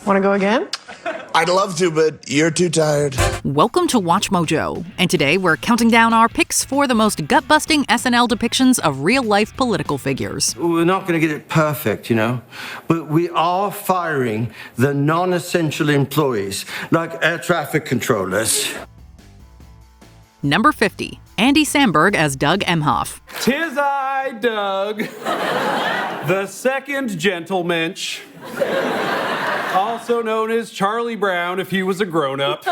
Want to go again? I'd love to, but you're too tired. Welcome to Watch Mojo, and today we're counting down our picks for the most gut-busting SNL depictions of real-life political figures. We're not going to get it perfect, but we are firing the non-essential employees, like air traffic controllers. Number 50, Andy Samberg as Doug Emhoff. 'Tis I, Doug, the second gentlemensch, also known as Charlie Brown if he was a grown-up.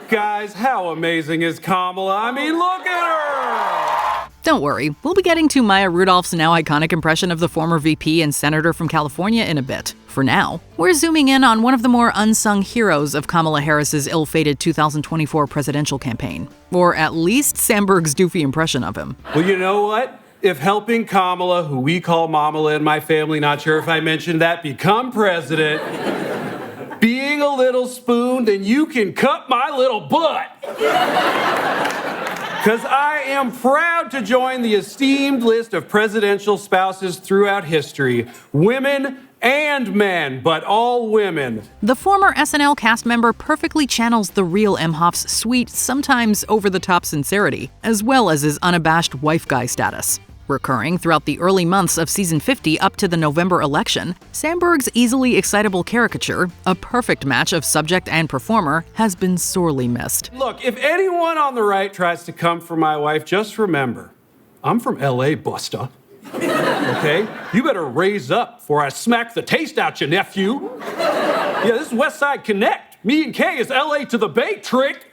Guys, how amazing is Kamala? I mean, look at her! Don't worry, we'll be getting to Maya Rudolph's now iconic impression of the former VP and senator from California in a bit. For now, we're zooming in on one of the more unsung heroes of Kamala Harris's ill-fated 2024 presidential campaign. Or at least Samberg's doofy impression of him. Well, you know what? If helping Kamala, who we call Mamala in my family, not sure if I mentioned that, become president, being a little spoon, then you can cut my little butt. Because I am proud to join the esteemed list of presidential spouses throughout history. Women and men, but all women. The former SNL cast member perfectly channels the real Emhoff's sweet, sometimes over-the-top sincerity, as well as his unabashed wife guy status. Recurring throughout the early months of season 50 up to the November election, Samberg's easily excitable caricature, a perfect match of subject and performer, has been sorely missed. Look, if anyone on the right tries to come for my wife, just remember, I'm from LA, Busta. Okay? You better raise up before I smack the taste out you, nephew. Yeah, this is West Side Connect. Me and Kay is LA to the Bay trick.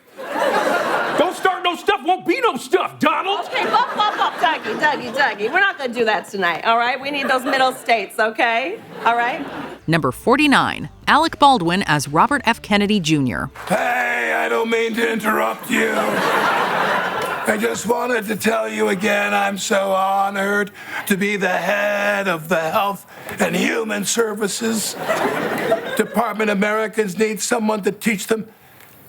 Don't start no stuff, won't be no stuff, Donald. Okay, up, Dougie. We're not gonna do that tonight, all right? We need those middle states, okay? All right? Number 49, Alec Baldwin as Robert F. Kennedy Jr. Hey, I don't mean to interrupt you. I just wanted to tell you again, I'm so honored to be the head of the Health and Human Services Department. Americans need someone to teach them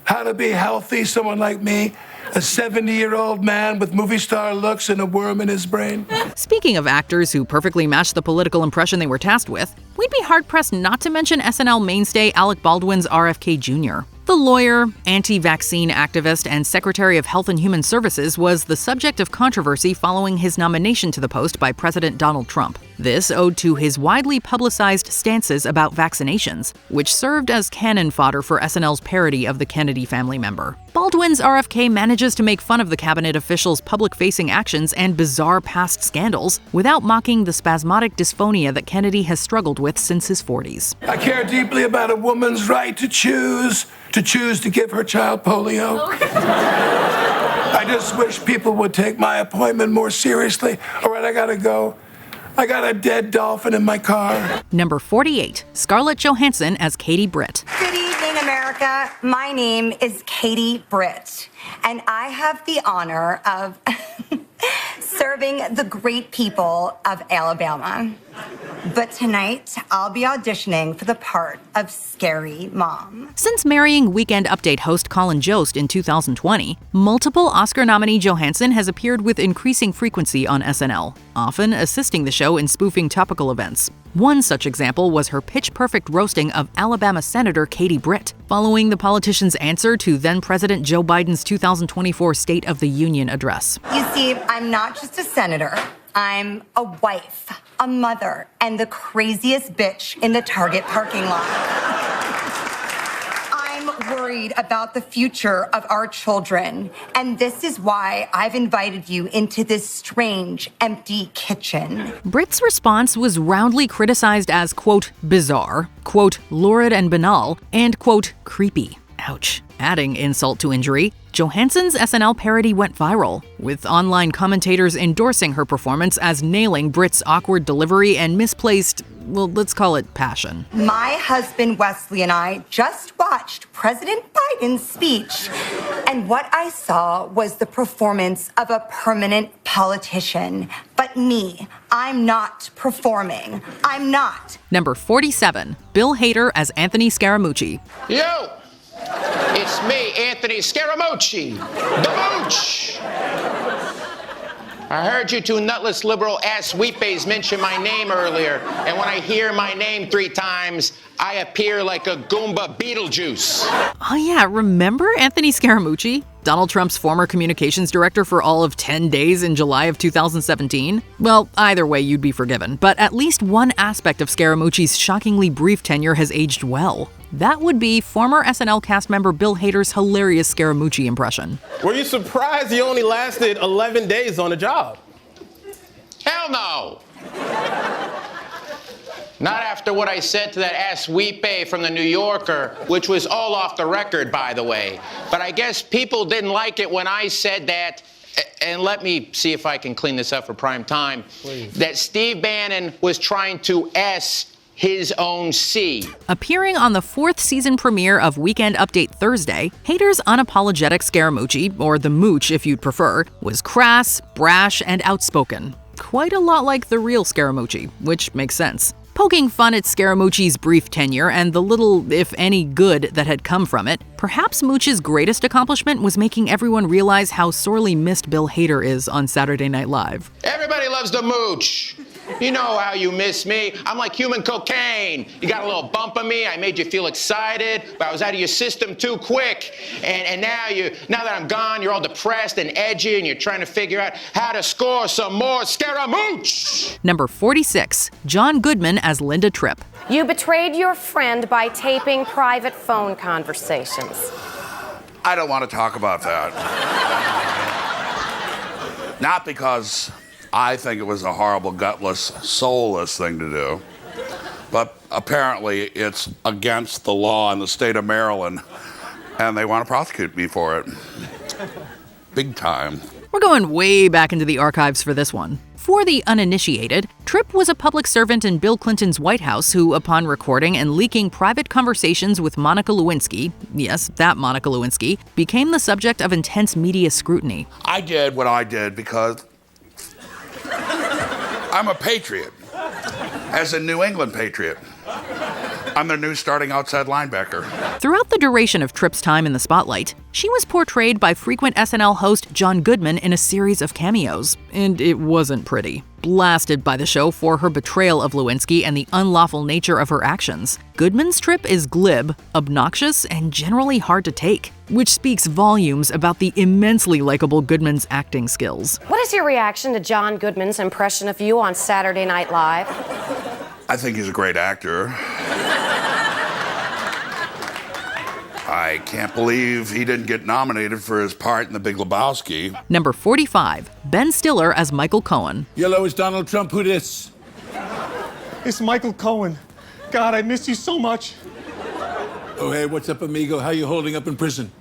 how to be healthy, someone like me, a 70-year-old man with movie star looks and a worm in his brain. Speaking of actors who perfectly match the political impression they were tasked with, we'd be hard-pressed not to mention SNL mainstay Alec Baldwin's RFK Jr. The lawyer, anti-vaccine activist, and Secretary of Health and Human Services was the subject of controversy following his nomination to the post by President Donald Trump. This owed to his widely publicized stances about vaccinations, which served as cannon fodder for SNL's parody of the Kennedy family member. Baldwin's RFK manages to make fun of the cabinet official's public-facing actions and bizarre past scandals without mocking the spasmodic dysphonia that Kennedy has struggled with since his 40s. I care deeply about a woman's right to choose to give her child polio. I just wish people would take my appointment more seriously. All right, I gotta go. I got a dead dolphin in my car. Number 48, Scarlett Johansson as Katie Britt. Good evening, America. My name is Katie Britt, and I have the honor of serving the great people of Alabama. But tonight, I'll be auditioning for the part of Scary Mom. Since marrying Weekend Update host Colin Jost in 2020, multiple Oscar nominee Johansson has appeared with increasing frequency on SNL, often assisting the show in spoofing topical events. One such example was her pitch-perfect roasting of Alabama Senator Katie Britt, following the politician's answer to then-President Joe Biden's 2024 State of the Union address. You see, I'm not just a senator. I'm a wife, a mother, and the craziest bitch in the Target parking lot. I'm worried about the future of our children, and this is why I've invited you into this strange, empty kitchen. Britt's response was roundly criticized as, quote, bizarre, quote, lurid and banal, and, quote, creepy. Ouch. Adding insult to injury, Johansson's SNL parody went viral, with online commentators endorsing her performance as nailing Britt's awkward delivery and misplaced, well, let's call it passion. My husband Wesley and I just watched President Biden's speech, and what I saw was the performance of a permanent politician. But me, I'm not performing. I'm not. Number 47, Bill Hader as Anthony Scaramucci. Yo! It's me, Anthony Scaramucci, the Mooch. I heard you two nutless liberal ass weepays mention my name earlier, and when I hear my name 3 times, I appear like a Goomba Beetlejuice. Oh yeah, remember Anthony Scaramucci? Donald Trump's former communications director for all of 10 days in July of 2017? Well, either way, you'd be forgiven, but at least one aspect of Scaramucci's shockingly brief tenure has aged well. That would be former SNL cast member Bill Hader's hilarious Scaramucci impression. Were you surprised he only lasted 11 days on the job? Hell no! Not after what I said to that ass weepay from the New Yorker, which was all off the record, by the way. But I guess people didn't like it when I said that, and let me see if I can clean this up for prime time, please. That Steve Bannon was trying to S his own C. Appearing on the 4th season premiere of Weekend Update Thursday, Hader's unapologetic Scaramucci, or the Mooch if you'd prefer, was crass, brash, and outspoken. Quite a lot like the real Scaramucci, which makes sense. Poking fun at Scaramucci's brief tenure and the little, if any, good that had come from it, perhaps Mooch's greatest accomplishment was making everyone realize how sorely missed Bill Hader is on Saturday Night Live. Everybody loves the Mooch. You know how you miss me. I'm like human cocaine. You got a little bump of me, I made you feel excited, but I was out of your system too quick. And now that I'm gone, you're all depressed and edgy, and you're trying to figure out how to score some more Scaramouche. Number 46, John Goodman as Linda Tripp. You betrayed your friend by taping private phone conversations. I don't want to talk about that. Not because I think it was a horrible, gutless, soulless thing to do, but apparently it's against the law in the state of Maryland, and they want to prosecute me for it. Big time. We're going way back into the archives for this one. For the uninitiated, Tripp was a public servant in Bill Clinton's White House who, upon recording and leaking private conversations with Monica Lewinsky, yes, that Monica Lewinsky, became the subject of intense media scrutiny. I did what I did because I'm a patriot, as a New England patriot. I'm their new starting outside linebacker. Throughout the duration of Tripp's time in the spotlight, she was portrayed by frequent SNL host John Goodman in a series of cameos, and it wasn't pretty. Blasted by the show for her betrayal of Lewinsky and the unlawful nature of her actions, Goodman's Tripp is glib, obnoxious, and generally hard to take, which speaks volumes about the immensely likable Goodman's acting skills. What is your reaction to John Goodman's impression of you on Saturday Night Live? I think he's a great actor. I can't believe he didn't get nominated for his part in The Big Lebowski. Number 45, Ben Stiller as Michael Cohen. Yellow is Donald Trump. Who dis? It's Michael Cohen. God, I miss you so much. Oh, hey, what's up, amigo? How you holding up in prison?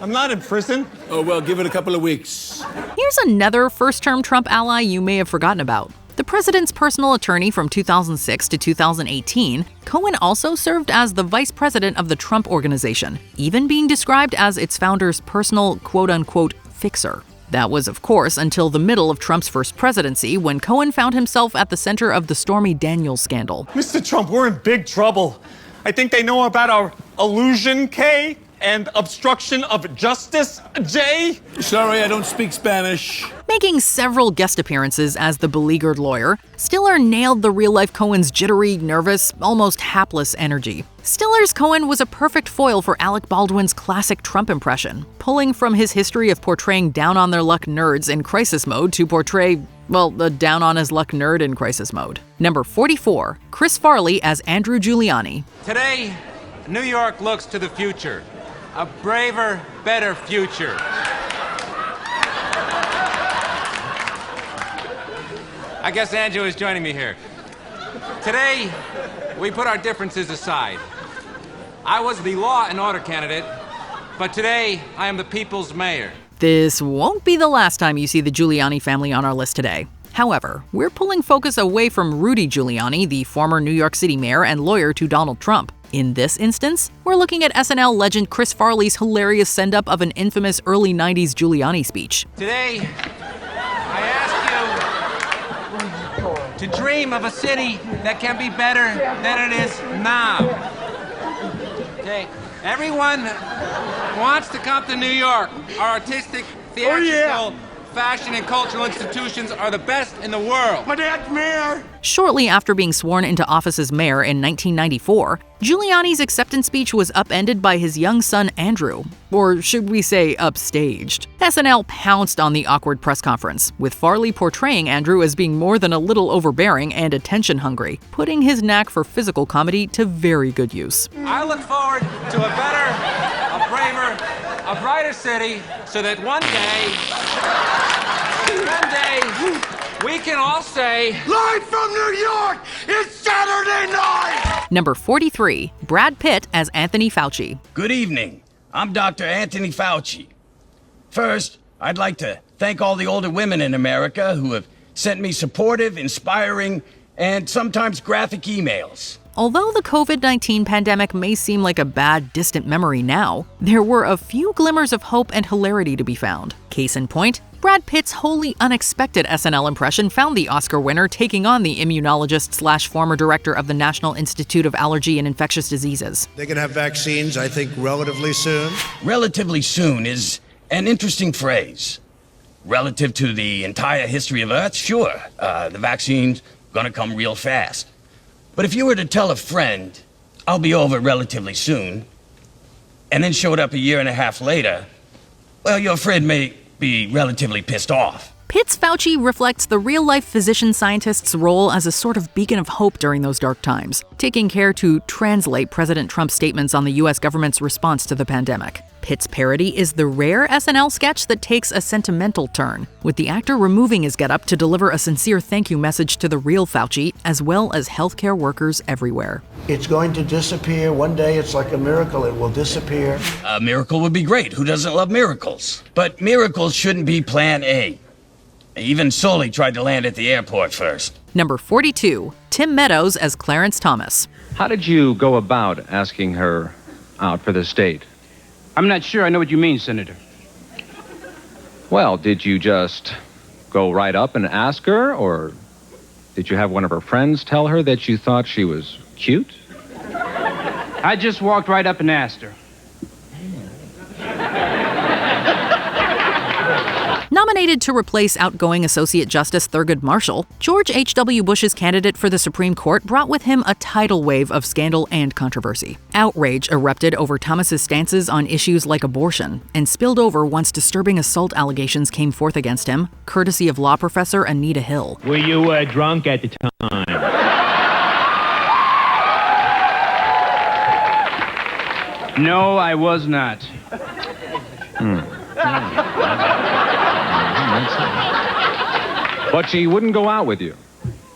I'm not in prison. Oh, well, give it a couple of weeks. Here's another first-term Trump ally you may have forgotten about. The president's personal attorney from 2006 to 2018, Cohen also served as the vice president of the Trump Organization, even being described as its founder's personal quote-unquote fixer. That was, of course, until the middle of Trump's first presidency, when Cohen found himself at the center of the Stormy Daniels scandal. Mr. Trump, we're in big trouble. I think they know about our illusion, K, and obstruction of justice, J. Sorry, I don't speak Spanish. Making several guest appearances as the beleaguered lawyer, Stiller nailed the real-life Cohen's jittery, nervous, almost hapless energy. Stiller's Cohen was a perfect foil for Alec Baldwin's classic Trump impression, pulling from his history of portraying down-on-their-luck nerds in crisis mode to portray, well, a down-on-his-luck nerd in crisis mode. Number 44, Chris Farley as Andrew Giuliani. Today, New York looks to the future. A braver, better future. I guess Andrew is joining me here. Today, we put our differences aside. I was the law and order candidate, but today I am the people's mayor. This won't be the last time you see the Giuliani family on our list today. However, we're pulling focus away from Rudy Giuliani, the former New York City mayor and lawyer to Donald Trump. In this instance, we're looking at SNL legend Chris Farley's hilarious send-up of an infamous early 90s Giuliani speech. Today, I ask you to dream of a city that can be better than it is now. Okay, everyone wants to come to New York, our artistic, theatrical, fashion and cultural institutions are the best in the world. My dad's mayor. Shortly after being sworn into office as mayor in 1994, Giuliani's acceptance speech was upended by his young son Andrew, or should we say upstaged. SNL pounced on the awkward press conference, with Farley portraying Andrew as being more than a little overbearing and attention-hungry, putting his knack for physical comedy to very good use. I look forward to a better, a braver, a brighter city so that one day, we can all say, Live from New York, it's Saturday night! Number 43, Brad Pitt as Anthony Fauci. Good evening. I'm Dr. Anthony Fauci. First, I'd like to thank all the older women in America who have sent me supportive, inspiring, and sometimes graphic emails. Although the COVID-19 pandemic may seem like a bad, distant memory now, there were a few glimmers of hope and hilarity to be found. Case in point, Brad Pitt's wholly unexpected SNL impression found the Oscar winner taking on the immunologist/former director of the National Institute of Allergy and Infectious Diseases. They can have vaccines, I think, relatively soon. Relatively soon is an interesting phrase. Relative to the entire history of Earth, sure, the vaccine's gonna come real fast. But if you were to tell a friend, I'll be over relatively soon, and then showed up a year and a half later, well, your friend may be relatively pissed off. Pitt's Fauci reflects the real-life physician-scientist's role as a sort of beacon of hope during those dark times, taking care to translate President Trump's statements on the U.S. government's response to the pandemic. Pitt's parody is the rare SNL sketch that takes a sentimental turn, with the actor removing his getup to deliver a sincere thank you message to the real Fauci, as well as healthcare workers everywhere. It's going to disappear. One day it's like a miracle. It will disappear. A miracle would be great. Who doesn't love miracles? But miracles shouldn't be plan A. Even Sully tried to land at the airport first. Number 42, Tim Meadows as Clarence Thomas. How did you go about asking her out for the state? I'm not sure I know what you mean, Senator. Well, did you just go right up and ask her, or did you have one of her friends tell her that you thought she was cute? I just walked right up and asked her. Nominated to replace outgoing Associate Justice Thurgood Marshall, George H.W. Bush's candidate for the Supreme Court brought with him a tidal wave of scandal and controversy. Outrage erupted over Thomas's stances on issues like abortion, and spilled over once disturbing assault allegations came forth against him, courtesy of law professor Anita Hill. Were you drunk at the time? No, I was not. But she wouldn't go out with you?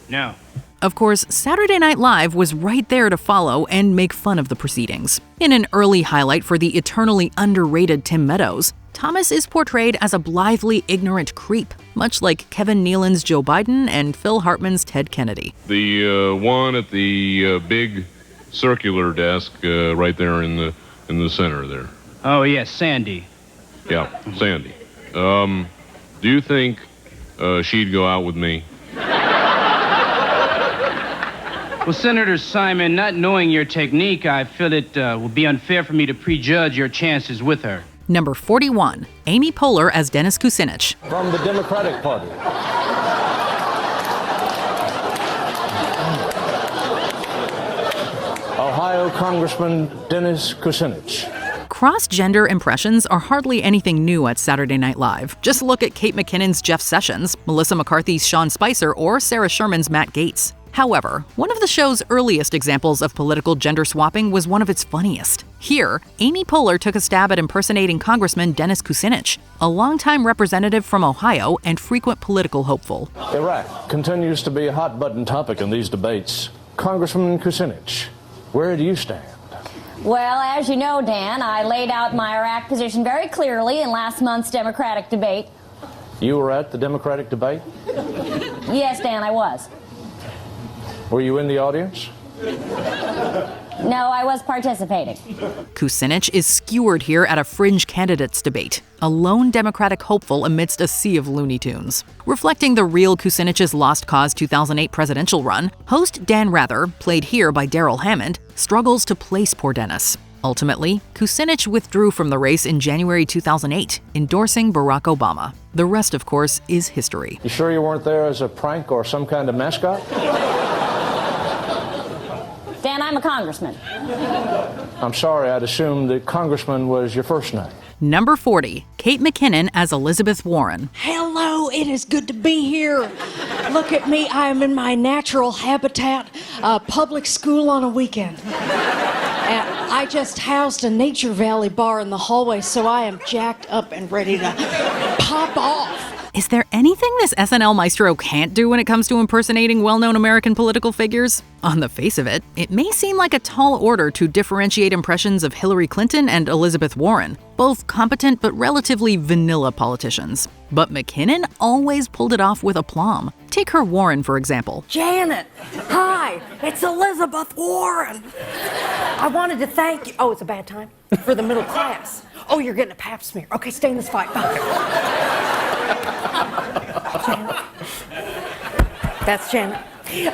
No. Of course, Saturday Night Live was right there to follow and make fun of the proceedings. In an early highlight for the eternally underrated Tim Meadows, Thomas is portrayed as a blithely ignorant creep, much like Kevin Nealon's Joe Biden and Phil Hartman's Ted Kennedy. The one at the big circular desk right there in the center there. Oh, yes, Sandy. Yeah, Sandy. Do you think she'd go out with me? Well, Senator Simon, not knowing your technique, I feel it would be unfair for me to prejudge your chances with her. Number 41, Amy Poehler as Dennis Kucinich. From the Democratic Party. Ohio Congressman Dennis Kucinich. Cross-gender impressions are hardly anything new at Saturday Night Live. Just look at Kate McKinnon's Jeff Sessions, Melissa McCarthy's Sean Spicer, or Sarah Sherman's Matt Gaetz. However, one of the show's earliest examples of political gender swapping was one of its funniest. Here, Amy Poehler took a stab at impersonating Congressman Dennis Kucinich, a longtime representative from Ohio and frequent political hopeful. Iraq continues to be a hot-button topic in these debates. Congressman Kucinich, where do you stand? Well, as you know, Dan, I laid out my Iraq position very clearly in last month's Democratic debate. You were at the Democratic debate? Yes, Dan, I was. Were you in the audience? No, I was participating. Kucinich is skewered here at a fringe candidates debate, a lone Democratic hopeful amidst a sea of Looney Tunes. Reflecting the real Kucinich's Lost Cause 2008 presidential run, host Dan Rather, played here by Darrell Hammond, struggles to place poor Dennis. Ultimately, Kucinich withdrew from the race in January 2008, endorsing Barack Obama. The rest, of course, is history. You sure you weren't there as a prank or some kind of mascot? Dan, I'm a congressman. I'm sorry, I'd assumed that congressman was your first name. Number 40, Kate McKinnon as Elizabeth Warren. Hello, it is good to be here. Look at me, I am in my natural habitat, public school on a weekend. And I just housed a Nature Valley bar in the hallway, so I am jacked up and ready to pop off. Is there anything this SNL maestro can't do when it comes to impersonating well-known American political figures? On the face of it, it may seem like a tall order to differentiate impressions of Hillary Clinton and Elizabeth Warren, both competent but relatively vanilla politicians. But McKinnon always pulled it off with aplomb. Take her Warren, for example. Janet, hi, it's Elizabeth Warren. I wanted to thank you. Oh, it's a bad time? For the middle class. Oh, you're getting a pap smear. Okay, stay in this fight. Janet. That's Janet.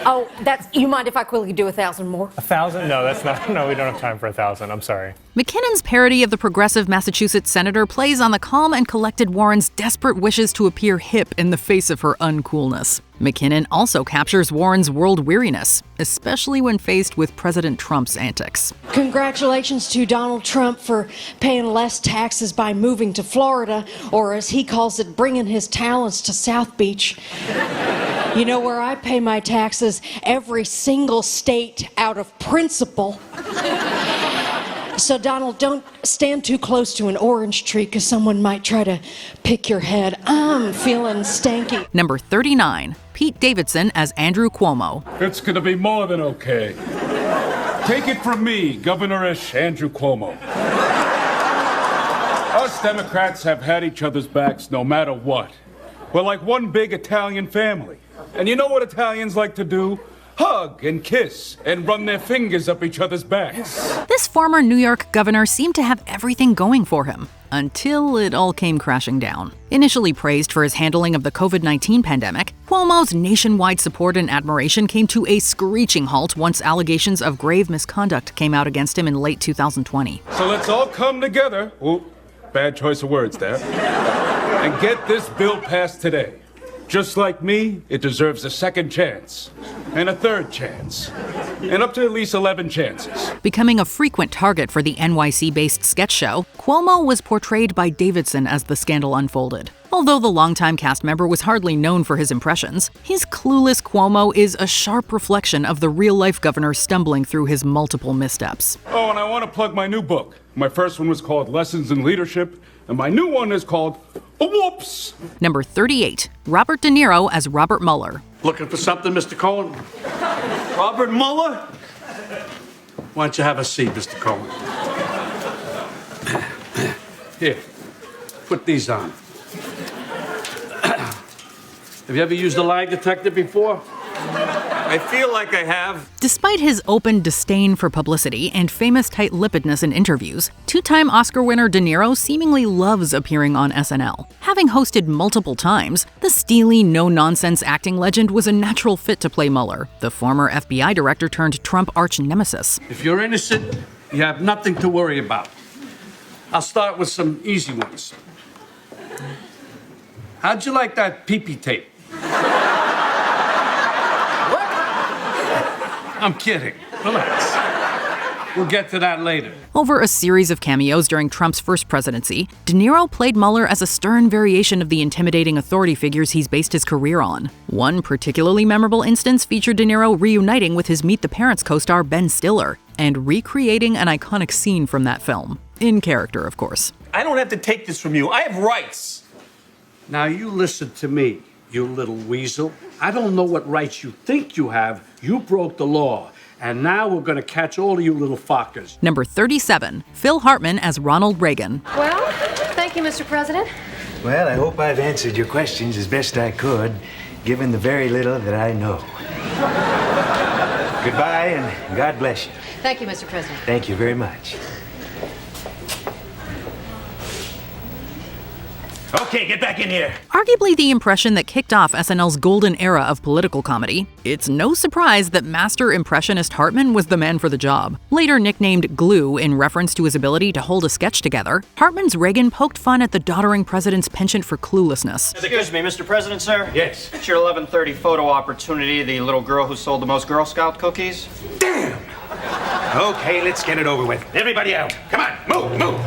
Oh, you mind if I quickly do 1,000 more? 1,000? No, that's not. No, we don't have time for 1,000. I'm sorry. McKinnon's parody of the progressive Massachusetts senator plays on the calm and collected Warren's desperate wishes to appear hip in the face of her uncoolness. McKinnon also captures Warren's world weariness, especially when faced with President Trump's antics. Congratulations to Donald Trump for paying less taxes by moving to Florida, or as he calls it, bringing his talents to South Beach. You know where I pay my taxes? Every single state out of principle. So, Donald, don't stand too close to an orange tree because someone might try to pick your head. I'm feeling stanky. Number 39, Pete Davidson as Andrew Cuomo. It's going to be more than okay. Take it from me, Governor-ish Andrew Cuomo. Us Democrats have had each other's backs no matter what. We're like one big Italian family. And you know what Italians like to do? Hug and kiss and run their fingers up each other's backs. This former New York governor seemed to have everything going for him, until it all came crashing down. Initially praised for his handling of the COVID-19 pandemic, Cuomo's nationwide support and admiration came to a screeching halt once allegations of grave misconduct came out against him in late 2020. So let's all come together. Ooh, bad choice of words there. And get this bill passed today. Just like me, it deserves a second chance, and a third chance, and up to at least 11 chances. Becoming a frequent target for the NYC-based sketch show, Cuomo was portrayed by Davidson as the scandal unfolded. Although the longtime cast member was hardly known for his impressions, his clueless Cuomo is a sharp reflection of the real-life governor stumbling through his multiple missteps. Oh, and I want to plug my new book. My first one was called Lessons in Leadership, and my new one is called Whoops! Number 38, Robert De Niro as Robert Mueller. Looking for something, Mr. Cohen? Robert Mueller? Why don't you have a seat, Mr. Cohen? Here, put these on. Have you ever used a lie detector before? I feel like I have. Despite his open disdain for publicity and famous tight-lippedness in interviews, two-time Oscar winner De Niro seemingly loves appearing on SNL. Having hosted multiple times, the steely, no-nonsense acting legend was a natural fit to play Mueller, the former FBI director turned Trump arch-nemesis. If you're innocent, you have nothing to worry about. I'll start with some easy ones. How'd you like that pee-pee tape? I'm kidding. Relax. We'll get to that later. Over a series of cameos during Trump's first presidency, De Niro played Mueller as a stern variation of the intimidating authority figures he's based his career on. One particularly memorable instance featured De Niro reuniting with his Meet the Parents co-star Ben Stiller and recreating an iconic scene from that film. In character, of course. I don't have to take this from you. I have rights. Now you listen to me, you little weasel. I don't know what rights you think you have. You broke the law. And now we're going to catch all of you little fuckers. Number 37, Phil Hartman as Ronald Reagan. Well, thank you, Mr. President. Well, I hope I've answered your questions as best I could, given the very little that I know. Goodbye, and God bless you. Thank you, Mr. President. Thank you very much. Okay, get back in here. Arguably the impression that kicked off SNL's golden era of political comedy, it's no surprise that master impressionist Hartman was the man for the job. Later nicknamed Glue in reference to his ability to hold a sketch together, Hartman's Reagan poked fun at the doddering president's penchant for cluelessness. Excuse me, Mr. President, sir? Yes. It's your 11:30 photo opportunity, the little girl who sold the most Girl Scout cookies. Damn! Okay, let's get it over with. Everybody out. Come on, move.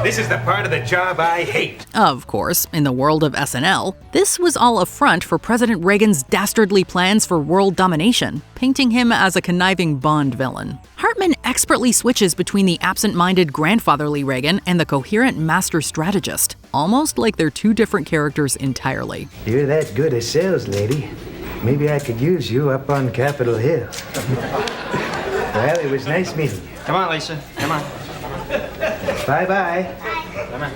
This is the part of the job I hate. Of course, in the world of SNL, this was all a front for President Reagan's dastardly plans for world domination, painting him as a conniving Bond villain. Hartman expertly switches between the absent-minded grandfatherly Reagan and the coherent master strategist, almost like they're two different characters entirely. You're that good a sales lady. Maybe I could use you up on Capitol Hill. Well, it was nice meeting you. Come on, Lisa. Come on. Bye-bye. Come on.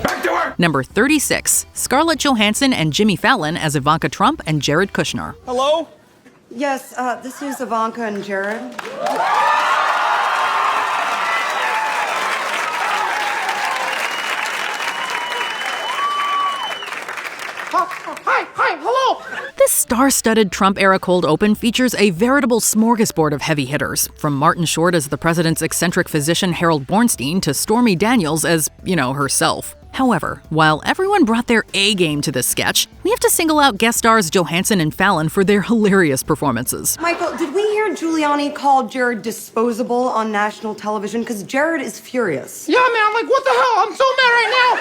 Back to work! Number 36, Scarlett Johansson and Jimmy Fallon as Ivanka Trump and Jared Kushner. Hello? Yes, this is Ivanka and Jared. Hi, hello. This star-studded Trump-era cold open features a veritable smorgasbord of heavy hitters, from Martin Short as the president's eccentric physician Harold Bornstein to Stormy Daniels as, herself. However, while everyone brought their A-game to this sketch, we have to single out guest stars Johansson and Fallon for their hilarious performances. Michael, did we hear Giuliani call Jared disposable on national television? Because Jared is furious. Yeah, man, I'm like, what the hell? I'm so mad right now.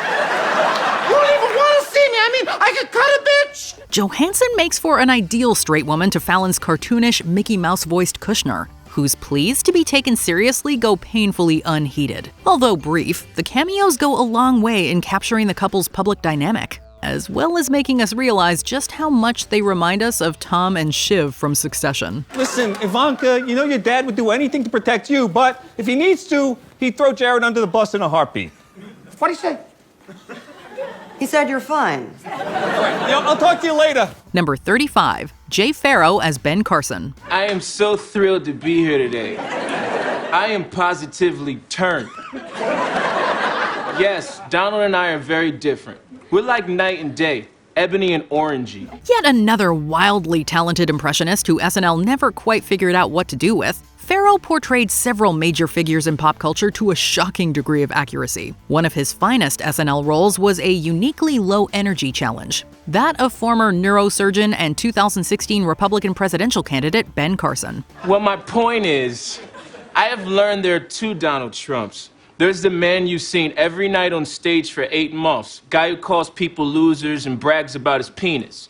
You don't even want to see me. I mean, I could cut a bitch. Johansson makes for an ideal straight woman to Fallon's cartoonish, Mickey Mouse-voiced Kushner, whose pleas to be taken seriously go painfully unheeded. Although brief, the cameos go a long way in capturing the couple's public dynamic, as well as making us realize just how much they remind us of Tom and Shiv from Succession. Listen, Ivanka, you know your dad would do anything to protect you, but if he needs to, he'd throw Jared under the bus in a heartbeat. What'd he say? He said you're fine. I'll talk to you later. Number 35, Jay Pharoah as Ben Carson. I am so thrilled to be here today. I am positively turned. Yes, Donald and I are very different. We're like night and day, ebony and orangey. Yet another wildly talented impressionist who SNL never quite figured out what to do with, Ferrell portrayed several major figures in pop culture to a shocking degree of accuracy. One of his finest SNL roles was a uniquely low-energy challenge, that of former neurosurgeon and 2016 Republican presidential candidate Ben Carson. Well, my point is, I have learned there are two Donald Trumps. There's the man you've seen every night on stage for 8 months, guy who calls people losers and brags about his penis.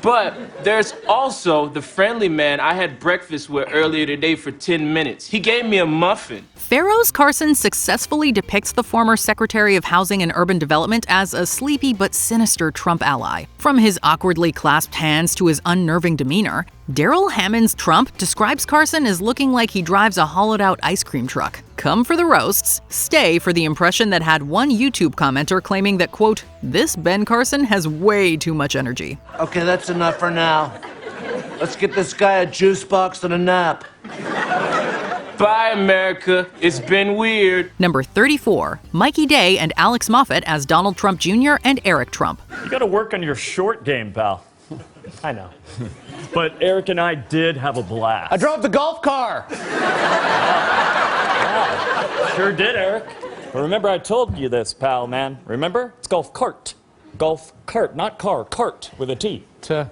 But there's also the friendly man I had breakfast with earlier today for 10 minutes. He gave me a muffin. Pharaoh's Carson successfully depicts the former Secretary of Housing and Urban Development as a sleepy but sinister Trump ally. From his awkwardly clasped hands to his unnerving demeanor, Darrell Hammond's Trump describes Carson as looking like he drives a hollowed-out ice cream truck. Come for the roasts, stay for the impression that had one YouTube commenter claiming that, quote, "This Ben Carson has way too much energy." Okay, that's enough for now. Let's get this guy a juice box and a nap. Bye, America. It's been weird. Number 34, Mikey Day and Alex Moffat as Donald Trump Jr. and Eric Trump. You gotta work on your short game, pal. I know. But Eric and I did have a blast. I drove the golf car. Yeah, sure did, Eric. But remember I told you this, pal, man. Remember? It's golf cart. Golf cart, not car. Cart with a T. There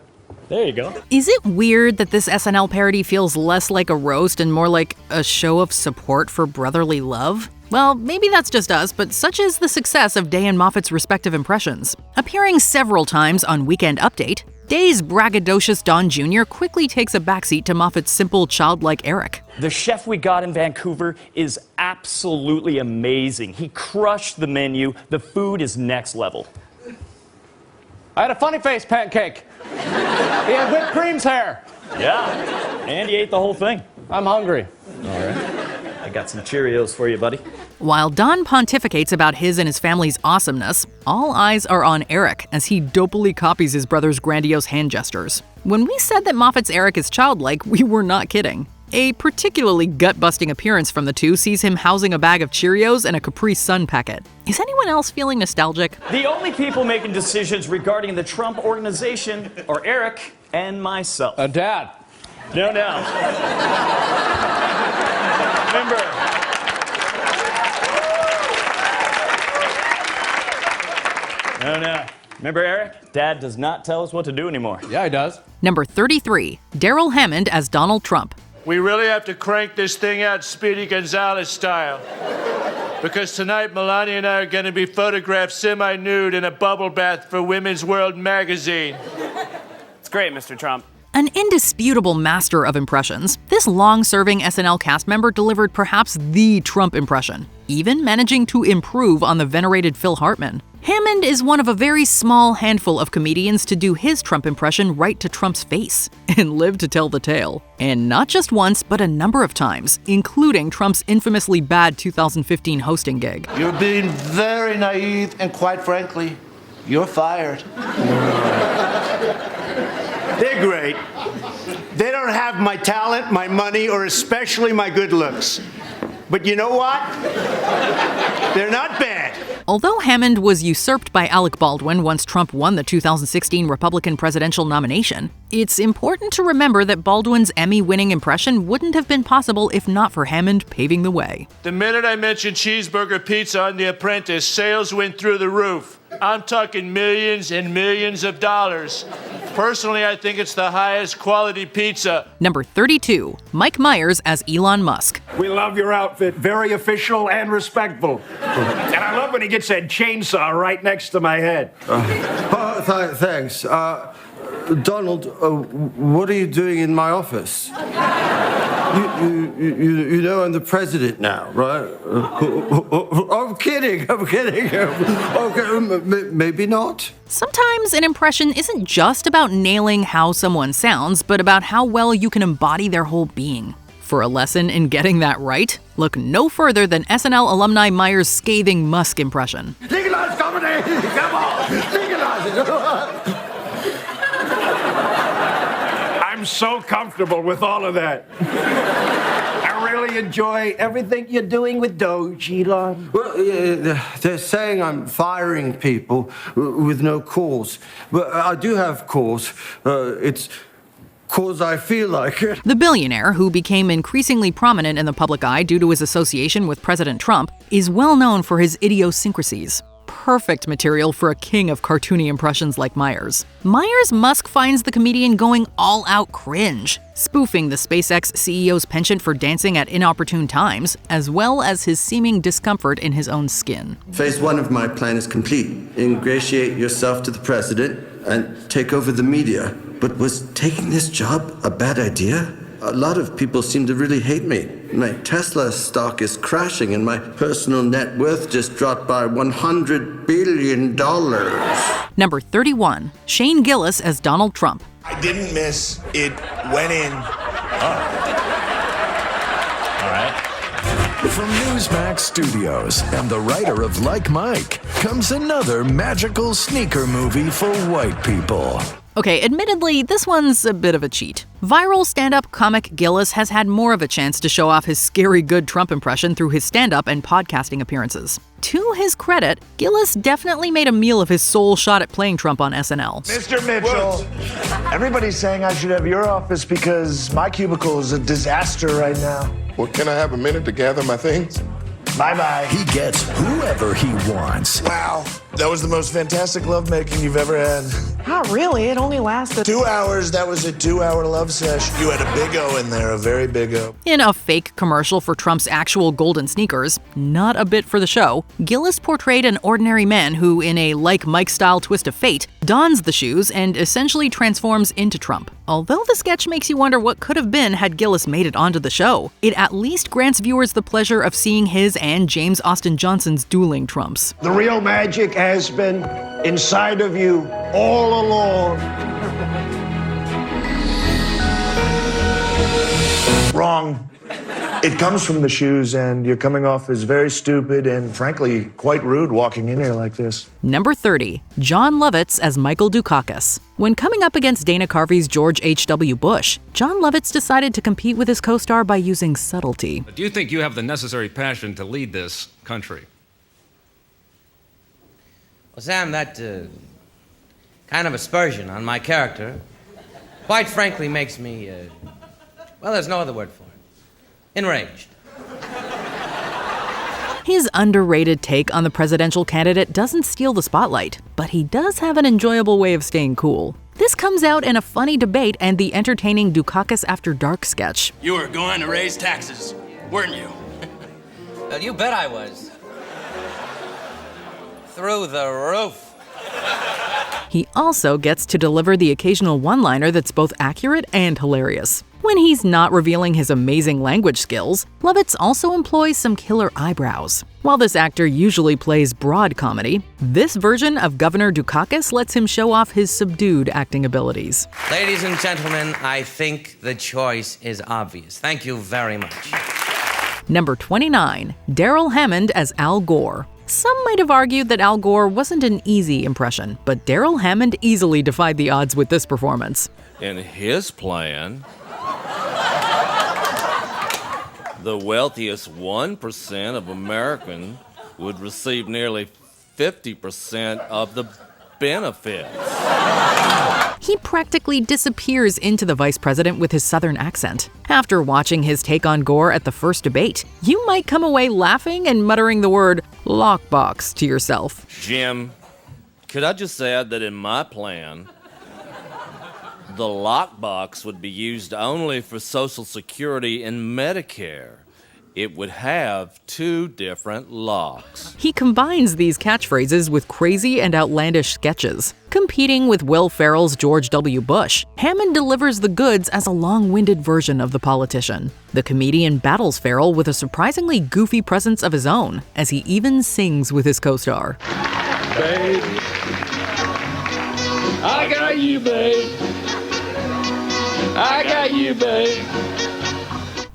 you go. Is it weird that this SNL parody feels less like a roast and more like a show of support for brotherly love? Well, maybe that's just us, but such is the success of Day and Moffat's respective impressions. Appearing several times on Weekend Update, Day's braggadocious Don Jr. quickly takes a backseat to Moffat's simple, childlike Eric. The chef we got in Vancouver is absolutely amazing. He crushed the menu. The food is next level. I had a funny face pancake. He had whipped cream's hair. Yeah, and he ate the whole thing. I'm hungry. All right. I got some Cheerios for you, buddy. While Don pontificates about his and his family's awesomeness, all eyes are on Eric as he dopily copies his brother's grandiose hand gestures. When we said that Moffat's Eric is childlike, we were not kidding. A particularly gut-busting appearance from the two sees him housing a bag of Cheerios and a Capri Sun packet. Is anyone else feeling nostalgic? The only people making decisions regarding the Trump organization are Eric and myself. Dad. No. Remember. No. Remember, Eric? Dad does not tell us what to do anymore. Yeah, he does. Number 33, Darrell Hammond as Donald Trump. We really have to crank this thing out Speedy Gonzales style. Because tonight, Melania and I are going to be photographed semi-nude in a bubble bath for Women's World magazine. It's great, Mr. Trump. An indisputable master of impressions, this long-serving SNL cast member delivered perhaps the Trump impression, even managing to improve on the venerated Phil Hartman. Hammond is one of a very small handful of comedians to do his Trump impression right to Trump's face and live to tell the tale. And not just once, but a number of times, including Trump's infamously bad 2015 hosting gig. You're being very naive, and quite frankly, you're fired. They're great. They don't have my talent, my money, or especially my good looks. But you know what? They're not bad. Although Hammond was usurped by Alec Baldwin once Trump won the 2016 Republican presidential nomination, it's important to remember that Baldwin's Emmy-winning impression wouldn't have been possible if not for Hammond paving the way. The minute I mentioned cheeseburger pizza on The Apprentice, sales went through the roof. I'm talking millions and millions of dollars. Personally, I think it's the highest quality pizza. Number 32, Mike Myers as Elon Musk. We love your outfit. Very official and respectful. And I love when he gets that chainsaw right next to my head. Thanks. Donald, what are you doing in my office? You know I'm the president now, right? I'm kidding. Okay, maybe not. Sometimes an impression isn't just about nailing how someone sounds, but about how well you can embody their whole being. For a lesson in getting that right, look no further than SNL alumni Myers' scathing Musk impression. Legalize comedy! Come on! Legalize it! I'm so comfortable with all of that. I really enjoy everything you're doing with Doge, Elon. Well, they're saying I'm firing people with no cause. But I do have cause. It's cause I feel like it. The billionaire, who became increasingly prominent in the public eye due to his association with President Trump, is well known for his idiosyncrasies. Perfect material for a king of cartoony impressions like Myers. Musk finds the comedian going all-out cringe, spoofing the SpaceX CEO's penchant for dancing at inopportune times, as well as his seeming discomfort in his own skin. Phase 1 of my plan is complete. Ingratiate yourself to the president and take over the media. But was taking this job a bad idea? A lot of people seem to really hate me. My Tesla stock is crashing and my personal net worth just dropped by $100 billion. Number 31, Shane Gillis as Donald Trump. I didn't miss. It went in. All right. From Newsmax Studios and the writer of Like Mike comes another magical sneaker movie for white people. Okay, admittedly, this one's a bit of a cheat. Viral stand-up comic Gillis has had more of a chance to show off his scary good Trump impression through his stand-up and podcasting appearances. To his credit, Gillis definitely made a meal of his sole shot at playing Trump on SNL. Mr. Mitchell, everybody's saying I should have your office because my cubicle is a disaster right now. Well, can I have a minute to gather my things? Bye-bye. He gets whoever he wants. Wow, that was the most fantastic lovemaking you've ever had. Not really. It only lasted 2 hours. That was a 2-hour love sesh. You had a big O in there, a very big O. In a fake commercial for Trump's actual golden sneakers, not a bit for the show, Gillis portrayed an ordinary man who, in a Like Mike-style twist of fate, dons the shoes and essentially transforms into Trump. Although the sketch makes you wonder what could have been had Gillis made it onto the show, it at least grants viewers the pleasure of seeing his and James Austin Johnson's dueling Trumps. The real magic has been inside of you all along. Wrong. It comes from the shoes, and you're coming off as very stupid and, frankly, quite rude walking in here like this. Number 30, Jon Lovitz as Michael Dukakis. When coming up against Dana Carvey's George H.W. Bush, Jon Lovitz decided to compete with his co-star by using subtlety. Do you think you have the necessary passion to lead this country? Well, Sam, that kind of aspersion on my character, quite frankly, makes me, well, there's no other word for it. Enraged. His underrated take on the presidential candidate doesn't steal the spotlight, but he does have an enjoyable way of staying cool. This comes out in a funny debate and the entertaining Dukakis After Dark sketch. You were going to raise taxes, weren't you? Well, you bet I was. Through the roof. He also gets to deliver the occasional one-liner that's both accurate and hilarious. When he's not revealing his amazing language skills, Lovitz also employs some killer eyebrows. While this actor usually plays broad comedy, this version of Governor Dukakis lets him show off his subdued acting abilities. Ladies and gentlemen, I think the choice is obvious. Thank you very much. Number 29, Darrell Hammond as Al Gore. Some might have argued that Al Gore wasn't an easy impression, but Darrell Hammond easily defied the odds with this performance. In his plan, the wealthiest 1% of Americans would receive nearly 50% of the benefits. He practically disappears into the vice president with his southern accent. After watching his take on Gore at the first debate, you might come away laughing and muttering the word lockbox to yourself. Jim, could I just add that in my plan, the lockbox would be used only for Social Security and Medicare. It would have 2 different locks. He combines these catchphrases with crazy and outlandish sketches. Competing with Will Ferrell's George W. Bush, Hammond delivers the goods as a long-winded version of the politician. The comedian battles Ferrell with a surprisingly goofy presence of his own, as he even sings with his co-star. Babe, I got you, babe. I got you, babe.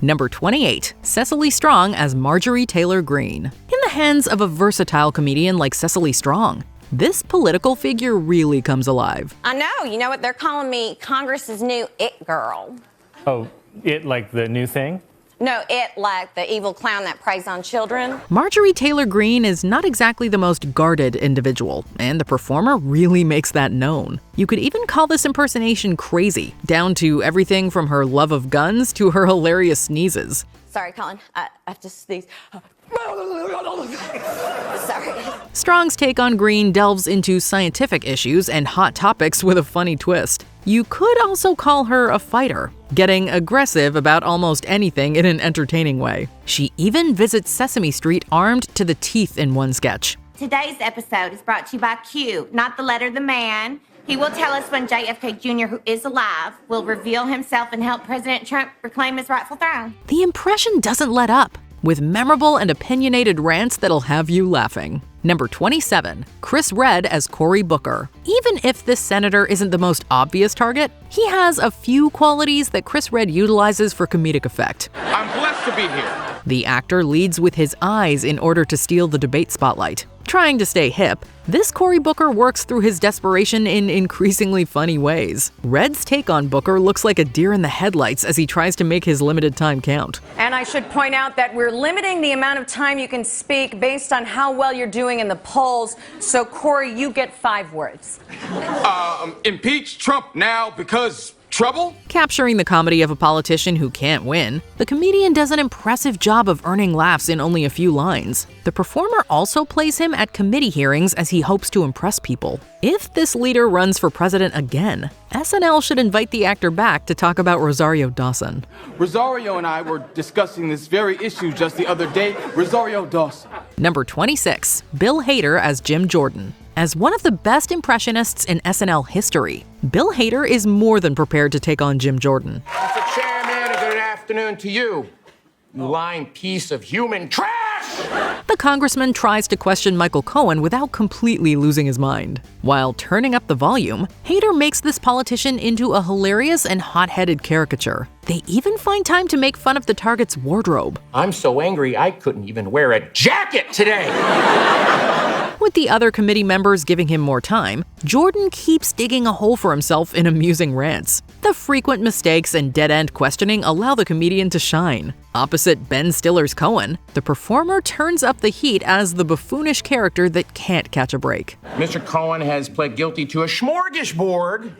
Number 28, Cecily Strong as Marjorie Taylor Greene. In the hands of a versatile comedian like Cecily Strong, this political figure really comes alive. I know. You know what? They're calling me Congress's new it girl. Oh, it like the new thing? No, it like the evil clown that preys on children. Marjorie Taylor Greene is not exactly the most guarded individual, and the performer really makes that known. You could even call this impersonation crazy, down to everything from her love of guns to her hilarious sneezes. Sorry, Colin. I have to sneeze. Sorry. Strong's take on Greene delves into scientific issues and hot topics with a funny twist. You could also call her a fighter, getting aggressive about almost anything in an entertaining way. She even visits Sesame Street armed to the teeth in one sketch. Today's episode is brought to you by Q, not the letter the man. He will tell us when JFK Jr., who is alive, will reveal himself and help President Trump reclaim his rightful throne. The impression doesn't let up, with memorable and opinionated rants that'll have you laughing. Number 27, Chris Redd as Cory Booker. Even if this senator isn't the most obvious target, he has a few qualities that Chris Redd utilizes for comedic effect. I'm blessed to be here. The actor leads with his eyes in order to steal the debate spotlight. Trying to stay hip, this Cory Booker works through his desperation in increasingly funny ways. Redd's take on Booker looks like a deer in the headlights as he tries to make his limited time count. And I should point out that we're limiting the amount of time you can speak based on how well you're doing in the polls. So, Cory, you get 5 words. Impeach Trump now because trouble? Capturing the comedy of a politician who can't win, the comedian does an impressive job of earning laughs in only a few lines. The performer also plays him at committee hearings as he hopes to impress people. If this leader runs for president again, SNL should invite the actor back to talk about Rosario Dawson. Rosario and I were discussing this very issue just the other day. Rosario Dawson. Number 26, Bill Hader as Jim Jordan. As one of the best impressionists in SNL history, Bill Hader is more than prepared to take on Jim Jordan. Mr. Chairman, good afternoon to you. You lying piece of human trash! The congressman tries to question Michael Cohen without completely losing his mind. While turning up the volume, Hader makes this politician into a hilarious and hot-headed caricature. They even find time to make fun of the target's wardrobe. I'm so angry I couldn't even wear a jacket today. With the other committee members giving him more time, Jordan keeps digging a hole for himself in amusing rants. The frequent mistakes and dead-end questioning allow the comedian to shine. Opposite Ben Stiller's Cohen, the performer turns up the heat as the buffoonish character that can't catch a break. Mr. Cohen has pled guilty to a smorgasbord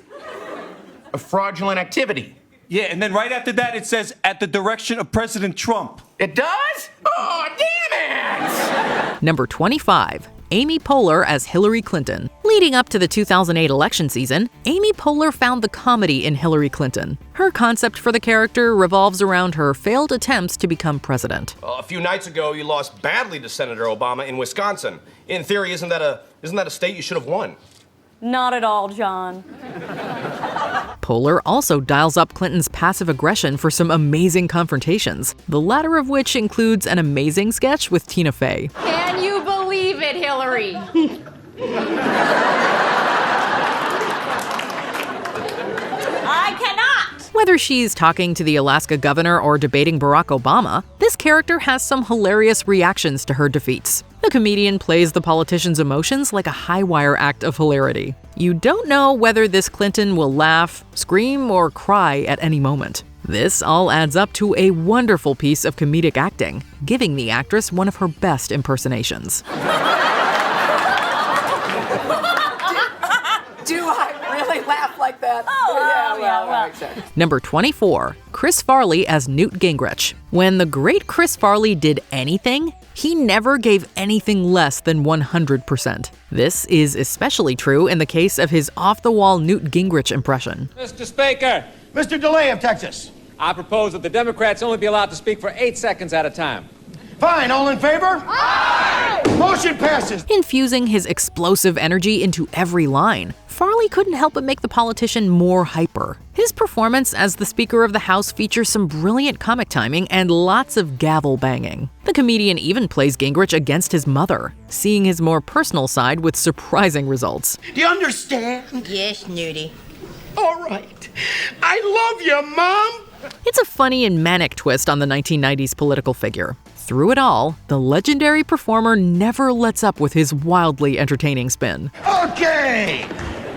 of fraudulent activity. Yeah, and then right after that it says, at the direction of President Trump. It does? Oh, damn it! Number 25. Amy Poehler as Hillary Clinton. Leading up to the 2008 election season, Amy Poehler found the comedy in Hillary Clinton. Her concept for the character revolves around her failed attempts to become president. A few nights ago, you lost badly to Senator Obama in Wisconsin. In theory, isn't that a state you should have won? Not at all, John. Poehler also dials up Clinton's passive aggression for some amazing confrontations, the latter of which includes an amazing sketch with Tina Fey. Can you believe it, Hillary? I cannot! Whether she's talking to the Alaska governor or debating Barack Obama, this character has some hilarious reactions to her defeats. The comedian plays the politician's emotions like a high-wire act of hilarity. You don't know whether this Clinton will laugh, scream, or cry at any moment. This all adds up to a wonderful piece of comedic acting, giving the actress one of her best impersonations. Do I really laugh like that? Well. Number 24. Chris Farley as Newt Gingrich. When the great Chris Farley did anything, he never gave anything less than 100%. This is especially true in the case of his off-the-wall Newt Gingrich impression. Mr. Speaker. Mr. DeLay of Texas. I propose that the Democrats only be allowed to speak for 8 seconds at a time. Fine, all in favor? Aye! Motion passes. Infusing his explosive energy into every line, Farley couldn't help but make the politician more hyper. His performance as the Speaker of the House features some brilliant comic timing and lots of gavel banging. The comedian even plays Gingrich against his mother, seeing his more personal side with surprising results. Do you understand? Yes, Nudie. All right. I love you, Mom. It's a funny and manic twist on the 1990s political figure. Through it all, the legendary performer never lets up with his wildly entertaining spin. Okay.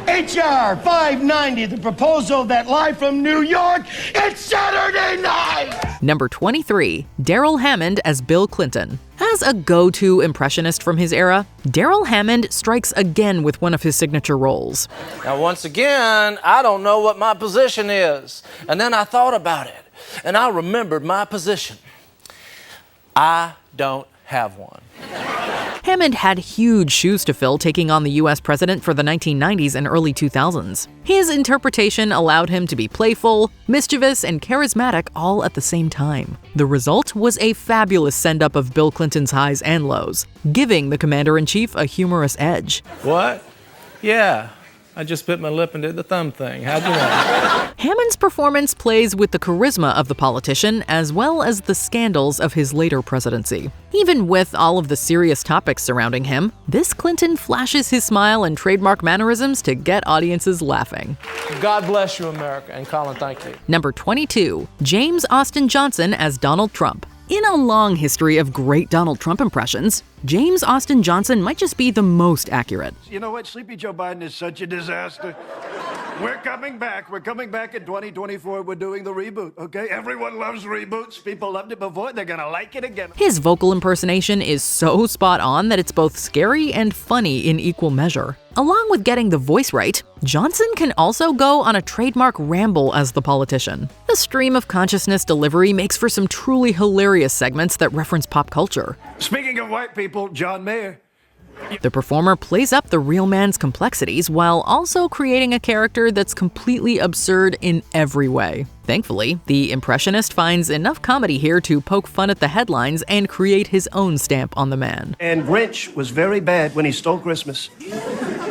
HR 590, the proposal that live from New York, it's Saturday night! Number 23. Darrell Hammond as Bill Clinton. As a go-to impressionist from his era, Darrell Hammond strikes again with one of his signature roles. Now, once again, I don't know what my position is. And then I thought about it, and I remembered my position. I don't have one. Hammond had huge shoes to fill taking on the US president for the 1990s and early 2000s. His interpretation allowed him to be playful, mischievous, and charismatic all at the same time. The result was a fabulous send-up of Bill Clinton's highs and lows, giving the commander-in-chief a humorous edge. What? Yeah. I just bit my lip and did the thumb thing. How'd you know? Hammond's performance plays with the charisma of the politician as well as the scandals of his later presidency. Even with all of the serious topics surrounding him, this Clinton flashes his smile and trademark mannerisms to get audiences laughing. God bless you, America, and Colin, thank you. Number 22. James Austin Johnson as Donald Trump. In a long history of great Donald Trump impressions, James Austin Johnson might just be the most accurate. You know what? Sleepy Joe Biden is such a disaster. We're coming back. We're coming back in 2024. We're doing the reboot, okay? Everyone loves reboots. People loved it before. They're gonna like it again. His vocal impersonation is so spot on that it's both scary and funny in equal measure. Along with getting the voice right, Johnson can also go on a trademark ramble as the politician. The stream of consciousness delivery makes for some truly hilarious segments that reference pop culture. Speaking of white people, John Mayer. The performer plays up the real man's complexities while also creating a character that's completely absurd in every way. Thankfully, the impressionist finds enough comedy here to poke fun at the headlines and create his own stamp on the man. And Grinch was very bad when he stole Christmas.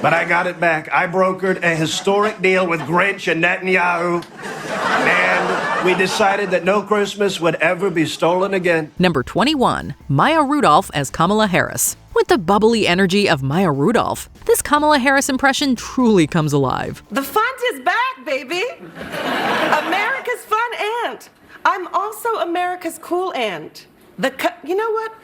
But I got it back. I brokered a historic deal with Grinch and Netanyahu. And we decided that no Christmas would ever be stolen again. Number 21, Maya Rudolph as Kamala Harris. With the bubbly energy of Maya Rudolph, this Kamala Harris impression truly comes alive. The fun is back, baby. America's fun aunt. I'm also America's cool aunt. You know what?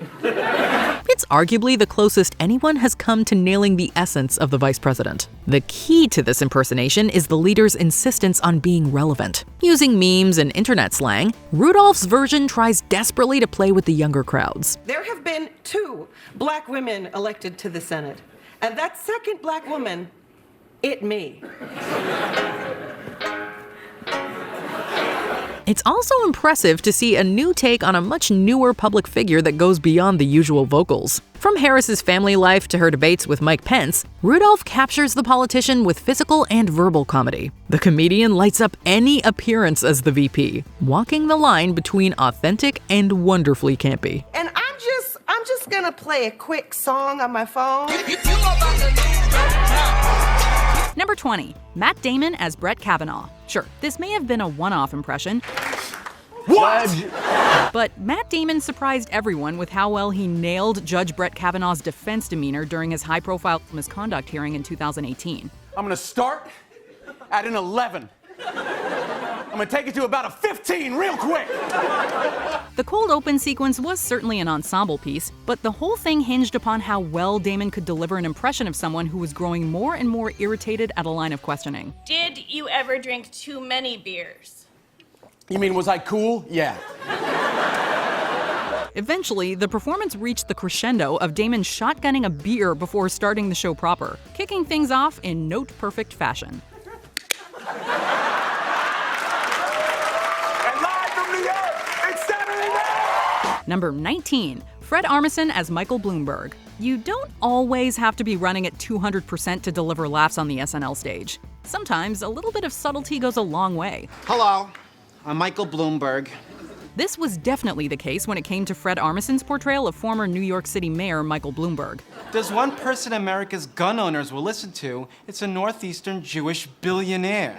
It's arguably the closest anyone has come to nailing the essence of the vice president. The key to this impersonation is the leader's insistence on being relevant. Using memes and internet slang, Rudolph's version tries desperately to play with the younger crowds. There have been 2 black women elected to the Senate. And that second black woman, me. It's also impressive to see a new take on a much newer public figure that goes beyond the usual vocals. From Harris's family life to her debates with Mike Pence, Rudolph captures the politician with physical and verbal comedy. The comedian lights up any appearance as the VP, walking the line between authentic and wonderfully campy. And I'm just gonna play a quick song on my phone. Number 20, Matt Damon as Brett Kavanaugh. Sure, this may have been a one-off impression. What? But Matt Damon surprised everyone with how well he nailed Judge Brett Kavanaugh's defense demeanor during his high-profile misconduct hearing in 2018. I'm gonna start at an 11. I'm gonna take it to about a 15 real quick. The cold open sequence was certainly an ensemble piece, but the whole thing hinged upon how well Damon could deliver an impression of someone who was growing more and more irritated at a line of questioning. Did you ever drink too many beers? You mean, was I cool? Yeah. Eventually, the performance reached the crescendo of Damon shotgunning a beer before starting the show proper, kicking things off in note-perfect fashion. Number 19, Fred Armisen as Michael Bloomberg. You don't always have to be running at 200% to deliver laughs on the SNL stage. Sometimes a little bit of subtlety goes a long way. Hello, I'm Michael Bloomberg. This was definitely the case when it came to Fred Armisen's portrayal of former New York City Mayor Michael Bloomberg. There's one person America's gun owners will listen to. It's a Northeastern Jewish billionaire.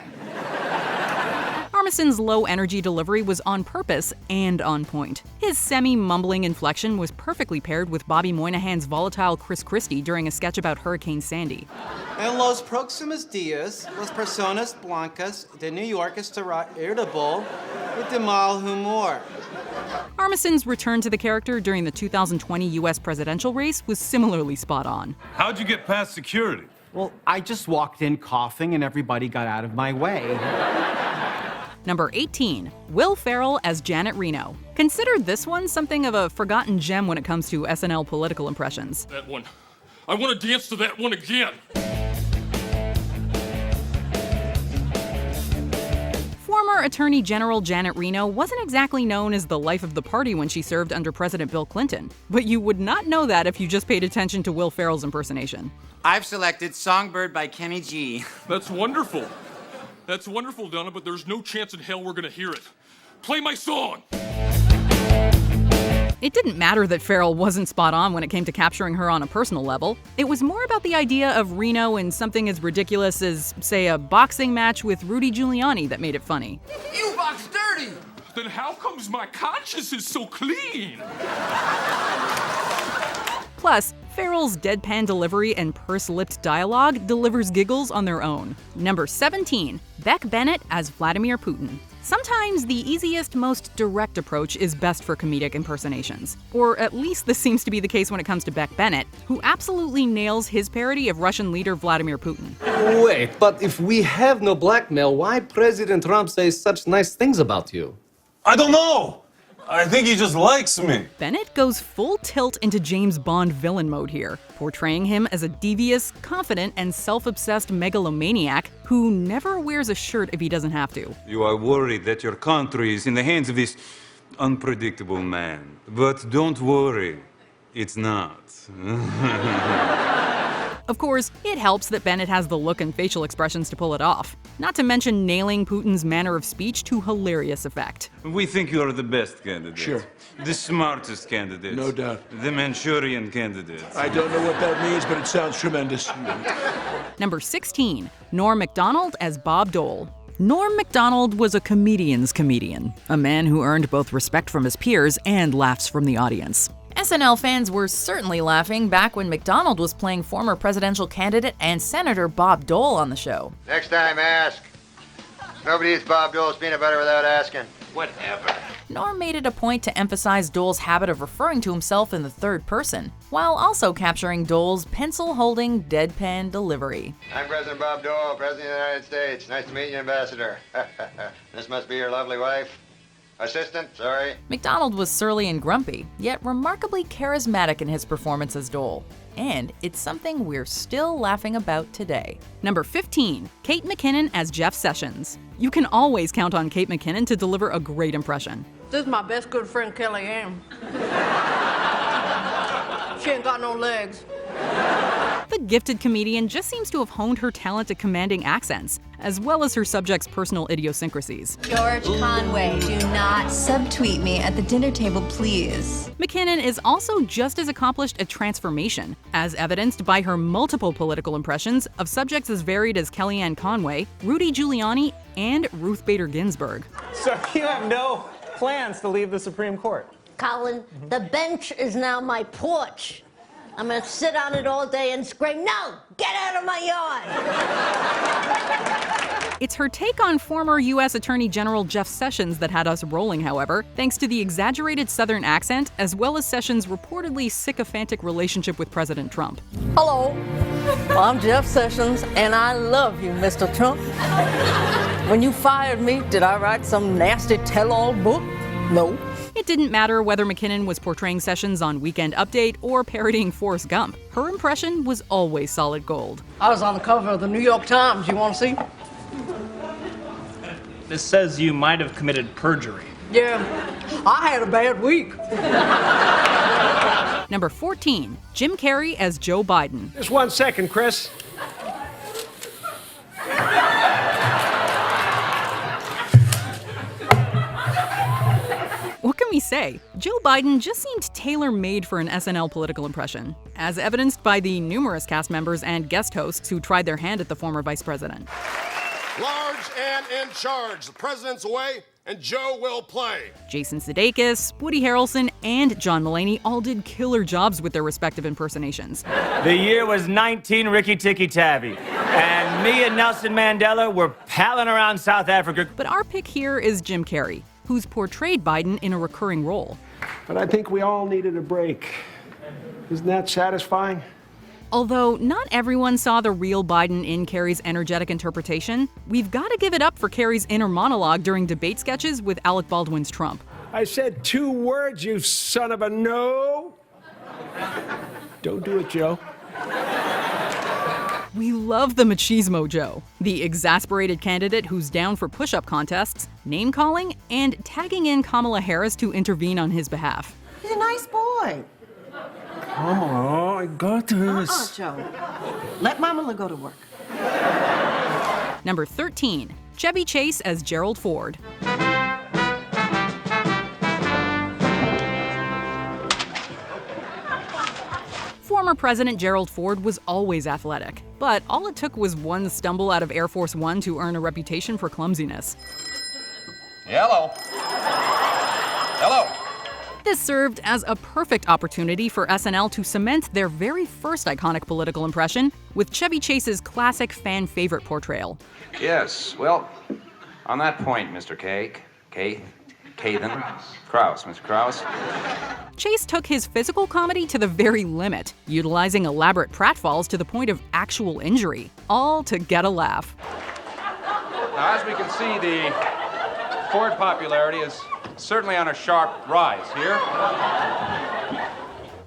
Armisen's low-energy delivery was on purpose and on point. His semi-mumbling inflection was perfectly paired with Bobby Moynihan's volatile Chris Christie during a sketch about Hurricane Sandy. En los próximos días, las personas blancas de New York estarán irritable y de mal humor. Armisen's return to the character during the 2020 U.S. presidential race was similarly spot on. How'd you get past security? Well, I just walked in coughing and everybody got out of my way. Number 18, Will Ferrell as Janet Reno. Consider this one something of a forgotten gem when it comes to SNL political impressions. That one. I want to dance to that one again. Former Attorney General Janet Reno wasn't exactly known as the life of the party when she served under President Bill Clinton, but you would not know that if you just paid attention to Will Ferrell's impersonation. I've selected Songbird by Kenny G. That's wonderful. That's wonderful, Donna, but there's no chance in hell we're gonna hear it. Play my song! It didn't matter that Ferrell wasn't spot on when it came to capturing her on a personal level. It was more about the idea of Reno in something as ridiculous as, say, a boxing match with Rudy Giuliani that made it funny. You box dirty! Then how comes my conscience is so clean? Plus, Ferrell's deadpan delivery and purse-lipped dialogue delivers giggles on their own. Number 17, Beck Bennett as Vladimir Putin. Sometimes the easiest, most direct approach is best for comedic impersonations. Or at least this seems to be the case when it comes to Beck Bennett, who absolutely nails his parody of Russian leader Vladimir Putin. Wait, but if we have no blackmail, why President Trump says such nice things about you? I don't know! I think he just likes me. Bennett goes full tilt into James Bond villain mode here, portraying him as a devious, confident, and self-obsessed megalomaniac who never wears a shirt if he doesn't have to. You are worried that your country is in the hands of this unpredictable man. But don't worry, it's not. Of course, it helps that Bennett has the look and facial expressions to pull it off, not to mention nailing Putin's manner of speech to hilarious effect. We think you are the best candidate. Sure. The smartest candidate. No doubt. The Manchurian candidate. I don't know what that means, but it sounds tremendous. Number 16, Norm MacDonald as Bob Dole. Norm MacDonald was a comedian's comedian, a man who earned both respect from his peers and laughs from the audience. SNL fans were certainly laughing back when MacDonald was playing former presidential candidate and Senator Bob Dole on the show. Next time, ask. Nobody eats Bob Dole's peanut butter without asking. Whatever. Norm made it a point to emphasize Dole's habit of referring to himself in the third person, while also capturing Dole's pencil-holding, deadpan delivery. I'm President Bob Dole, President of the United States. Nice to meet you, Ambassador. This must be your lovely wife. Assistant, sorry. MacDonald was surly and grumpy, yet remarkably charismatic in his performance as Dole. And it's something we're still laughing about today. Number 15, Kate McKinnon as Jeff Sessions. You can always count on Kate McKinnon to deliver a great impression. This is my best good friend, Kellyanne. She ain't got no legs. The gifted comedian just seems to have honed her talent at commanding accents, as well as her subjects' personal idiosyncrasies. George Conway, do not subtweet me at the dinner table, please. McKinnon is also just as accomplished at transformation, as evidenced by her multiple political impressions of subjects as varied as Kellyanne Conway, Rudy Giuliani, and Ruth Bader Ginsburg. So you have no plans to leave the Supreme Court? Colin, the bench is now my porch. I'm gonna sit on it all day and scream, no, get out of my yard. It's her take on former U.S. Attorney General Jeff Sessions that had us rolling, however, thanks to the exaggerated Southern accent, as well as Sessions' reportedly sycophantic relationship with President Trump. Hello, I'm Jeff Sessions, and I love you, Mr. Trump. When you fired me, did I write some nasty tell-all book? No. It didn't matter whether McKinnon was portraying Sessions on Weekend Update or parodying Forrest Gump. Her impression was always solid gold. I was on the cover of the New York Times. You want to see? This says you might have committed perjury. Yeah, I had a bad week. Number 14, Jim Carrey as Joe Biden. Just 1 second, Chris. What can we say? Joe Biden just seemed tailor-made for an SNL political impression, as evidenced by the numerous cast members and guest hosts who tried their hand at the former vice president. Large and in charge. The president's away, and Joe will play. Jason Sudeikis, Woody Harrelson, and John Mulaney all did killer jobs with their respective impersonations. The year was 19 Ricky Tikki Tavi, and me and Nelson Mandela were palling around South Africa. But our pick here is Jim Carrey, who's portrayed Biden in a recurring role. But I think we all needed a break. Isn't that satisfying? Although not everyone saw the real Biden in Carrey's energetic interpretation, we've got to give it up for Carrey's inner monologue during debate sketches with Alec Baldwin's Trump. I said 2 words, you son of a no! Don't do it, Joe. We love the machismo Joe, the exasperated candidate who's down for push-up contests, name-calling, and tagging in Kamala Harris to intervene on his behalf. He's a nice boy. Come on, I got this. Joe. Let Mama go to work. Number 13, Chevy Chase as Gerald Ford. Former President Gerald Ford was always athletic, but all it took was one stumble out of Air Force One to earn a reputation for clumsiness. Hello. Hello. This served as a perfect opportunity for SNL to cement their very first iconic political impression with Chevy Chase's classic fan favorite portrayal. Yes, well, on that point, Mr. Krause, Mr. Krause. Chase took his physical comedy to the very limit, utilizing elaborate pratfalls to the point of actual injury, all to get a laugh. Now, as we can see, the Ford popularity is certainly on a sharp rise here.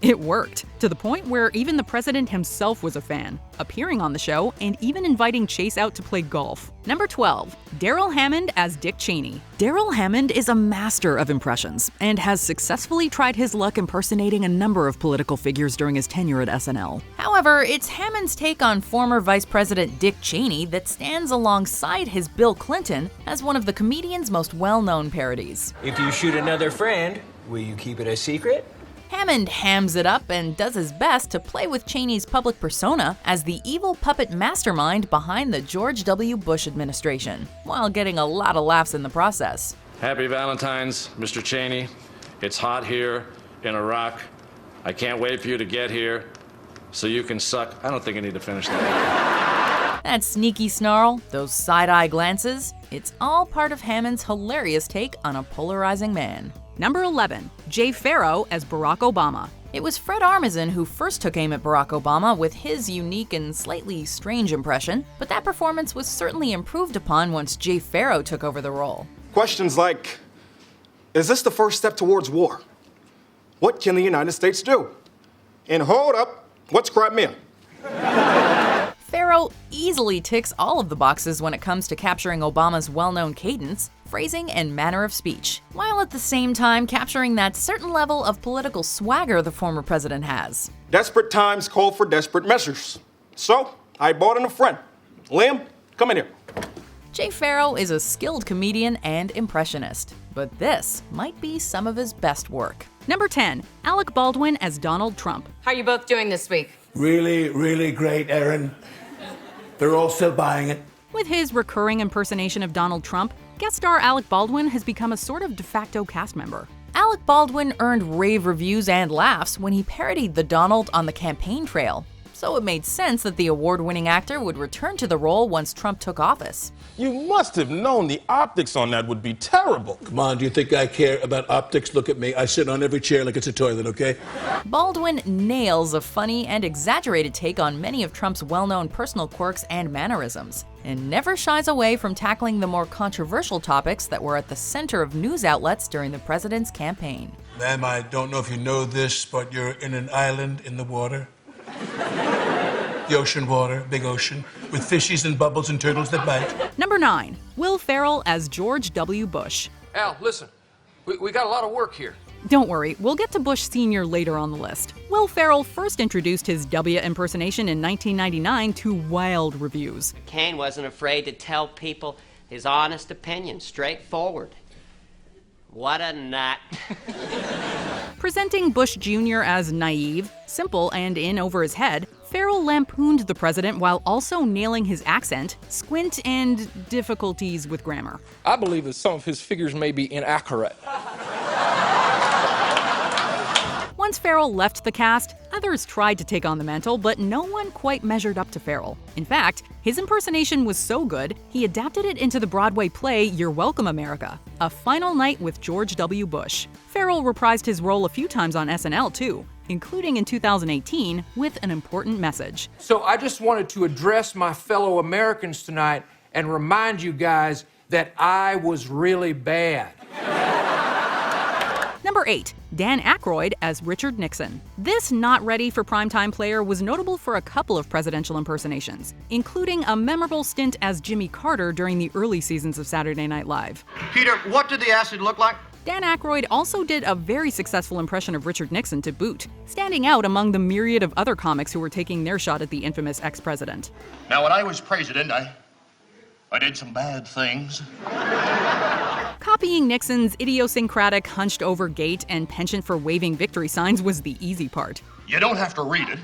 It worked, to the point where even the president himself was a fan, appearing on the show and even inviting Chase out to play golf. Number 12, Darrell Hammond as Dick Cheney. Darrell Hammond is a master of impressions and has successfully tried his luck impersonating a number of political figures during his tenure at SNL. However, it's Hammond's take on former Vice President Dick Cheney that stands alongside his Bill Clinton as one of the comedian's most well-known parodies. If you shoot another friend, will you keep it a secret? Hammond hams it up and does his best to play with Cheney's public persona as the evil puppet mastermind behind the George W. Bush administration, while getting a lot of laughs in the process. Happy Valentine's, Mr. Cheney. It's hot here in Iraq. I can't wait for you to get here so you can suck. I don't think I need to finish that. That sneaky snarl, those side-eye glances, it's all part of Hammond's hilarious take on a polarizing man. Number 11, Jay Pharoah as Barack Obama. It was Fred Armisen who first took aim at Barack Obama with his unique and slightly strange impression, but that performance was certainly improved upon once Jay Pharoah took over the role. Questions like, is this the first step towards war? What can the United States do? And hold up, what's Crimea? Pharoah easily ticks all of the boxes when it comes to capturing Obama's well-known cadence, phrasing, and manner of speech, while at the same time capturing that certain level of political swagger the former president has. Desperate times call for desperate measures. So, I brought in a friend. Liam, come in here. Jay Pharoah is a skilled comedian and impressionist, but this might be some of his best work. Number 10, Alec Baldwin as Donald Trump. How are you both doing this week? Really, really great, Erin. They're all still buying it. With his recurring impersonation of Donald Trump, guest star Alec Baldwin has become a sort of de facto cast member. Alec Baldwin earned rave reviews and laughs when he parodied the Donald on the campaign trail, so it made sense that the award-winning actor would return to the role once Trump took office. You must have known the optics on that would be terrible. Come on, do you think I care about optics? Look at me. I sit on every chair like it's a toilet, okay? Baldwin nails a funny and exaggerated take on many of Trump's well-known personal quirks and mannerisms, and never shies away from tackling the more controversial topics that were at the center of news outlets during the president's campaign. Ma'am, I don't know if you know this, but you're in an island in the water. The ocean water, big ocean, with fishies and bubbles and turtles that bite. Number 9, Will Ferrell as George W. Bush. Al, listen, we got a lot of work here. Don't worry, we'll get to Bush Sr. later on the list. Will Ferrell first introduced his W impersonation in 1999 to wild reviews. McCain wasn't afraid to tell people his honest opinion, straightforward. What a nut. Presenting Bush Jr. as naive, simple, and in over his head, Ferrell lampooned the president while also nailing his accent, squint, and difficulties with grammar. I believe that some of his figures may be inaccurate. Once Ferrell left the cast, others tried to take on the mantle, but no one quite measured up to Ferrell. In fact, his impersonation was so good, he adapted it into the Broadway play You're Welcome, America, A Final Night with George W. Bush. Ferrell reprised his role a few times on SNL, too, including in 2018 with an important message. So I just wanted to address my fellow Americans tonight and remind you guys that I was really bad. Number 8, Dan Aykroyd as Richard Nixon. This not-ready-for-primetime player was notable for a couple of presidential impersonations, including a memorable stint as Jimmy Carter during the early seasons of Saturday Night Live. Peter, what did the acid look like? Dan Aykroyd also did a very successful impression of Richard Nixon to boot, standing out among the myriad of other comics who were taking their shot at the infamous ex-president. Now, when I was president, I did some bad things. Copying Nixon's idiosyncratic hunched-over gait and penchant for waving victory signs was the easy part. You don't have to read it,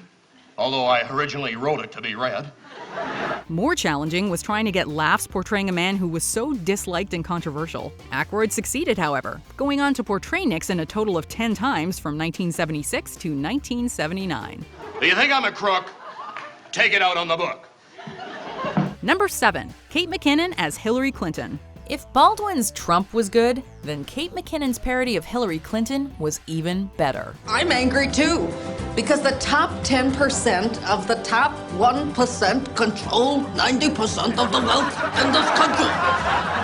although I originally wrote it to be read. More challenging was trying to get laughs portraying a man who was so disliked and controversial. Aykroyd succeeded, however, going on to portray Nixon a total of 10 times from 1976 to 1979. Do you think I'm a crook? Take it out on the book. Number 7, Kate McKinnon as Hillary Clinton. If Baldwin's Trump was good, then Kate McKinnon's parody of Hillary Clinton was even better. I'm angry too, because the top 10% of the top 1% control 90% of the wealth in this country.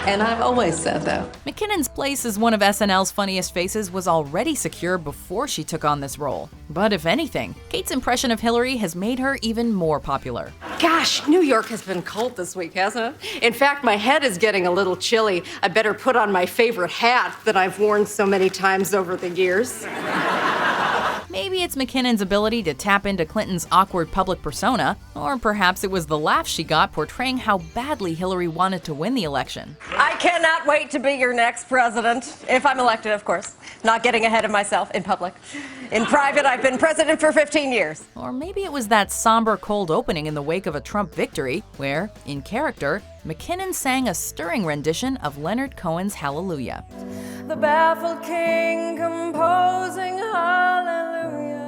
And I've always said that. McKinnon's place as one of SNL's funniest faces was already secure before she took on this role. But if anything, Kate's impression of Hillary has made her even more popular. Gosh, New York has been cold this week, hasn't it? In fact, my head is getting a little chilly. I better put on my favorite hat that I've worn so many times over the years. Maybe it's McKinnon's ability to tap into Clinton's awkward public persona, or perhaps it was the laugh she got portraying how badly Hillary wanted to win the election. I cannot wait to be your next president, if I'm elected, of course. Not getting ahead of myself in public. In private, I've been president for 15 years. Or maybe it was that somber cold opening in the wake of a Trump victory, where, in character, McKinnon sang a stirring rendition of Leonard Cohen's Hallelujah. The baffled king composing hallelujah.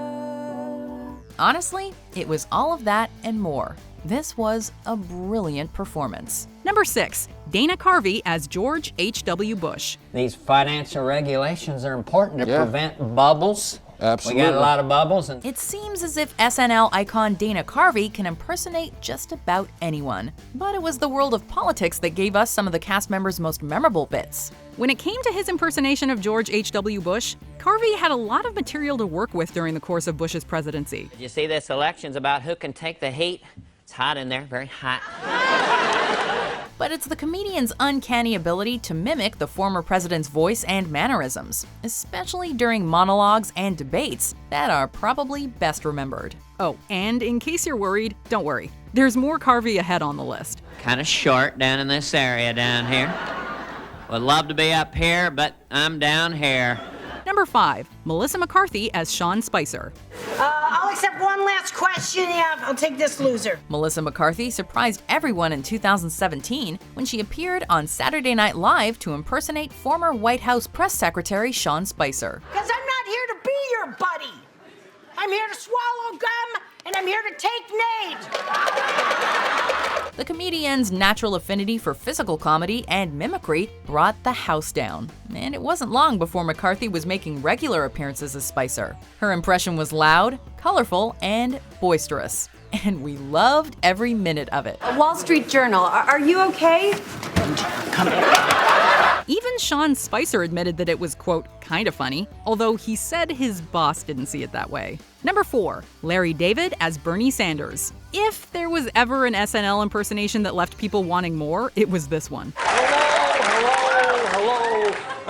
Honestly, it was all of that and more. This was a brilliant performance. Number 6, Dana Carvey as George H.W. Bush. These financial regulations are important to prevent bubbles. Absolutely. We got a lot of bubbles. And It seems as if SNL icon Dana Carvey can impersonate just about anyone. But it was the world of politics that gave us some of the cast members' most memorable bits. When it came to his impersonation of George H.W. Bush, Carvey had a lot of material to work with during the course of Bush's presidency. You see, this election's about who can take the heat. It's hot in there, very hot. But it's the comedian's uncanny ability to mimic the former president's voice and mannerisms, especially during monologues and debates, that are probably best remembered. Oh, and in case you're worried, don't worry. There's more Carvey ahead on the list. Kind of short down in this area down here. Would love to be up here, but I'm down here. Number 5, Melissa McCarthy as Sean Spicer. I'll accept one last question. Yeah, I'll take this loser. Melissa McCarthy surprised everyone in 2017 when she appeared on Saturday Night Live to impersonate former White House press secretary Sean Spicer. Because I'm not here to be your buddy. I'm here to swallow gum, and I'm here to take names. The comedian's natural affinity for physical comedy and mimicry brought the house down. And it wasn't long before McCarthy was making regular appearances as Spicer. Her impression was loud, colorful, and boisterous. And we loved every minute of it. Wall Street Journal, are you okay? Even Sean Spicer admitted that it was, quote, kind of funny, although he said his boss didn't see it that way. Number 4, Larry David as Bernie Sanders. If there was ever an SNL impersonation that left people wanting more, it was this one. Hello.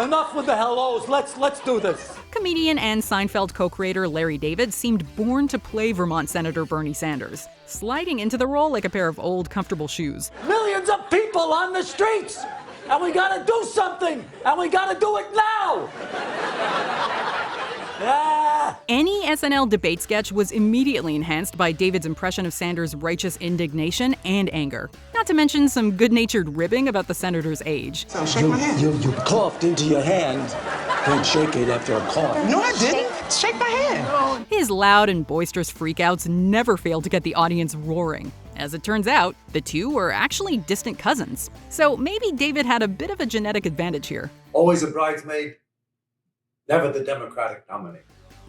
Enough with the hellos. Let's do this. Comedian and Seinfeld co-creator Larry David seemed born to play Vermont Senator Bernie Sanders, sliding into the role like a pair of old, comfortable shoes. Millions of people on the streets, and we gotta do something, and we gotta do it now. Any SNL debate sketch was immediately enhanced by David's impression of Sanders' righteous indignation and anger. Not to mention some good-natured ribbing about the senator's age. So shake my hand. You coughed into your hand. Don't shake it after a cough. No, I didn't. Shake my hand. His loud and boisterous freakouts never failed to get the audience roaring. As it turns out, the two were actually distant cousins. So maybe David had a bit of a genetic advantage here. Always a bridesmaid, never the Democratic nominee.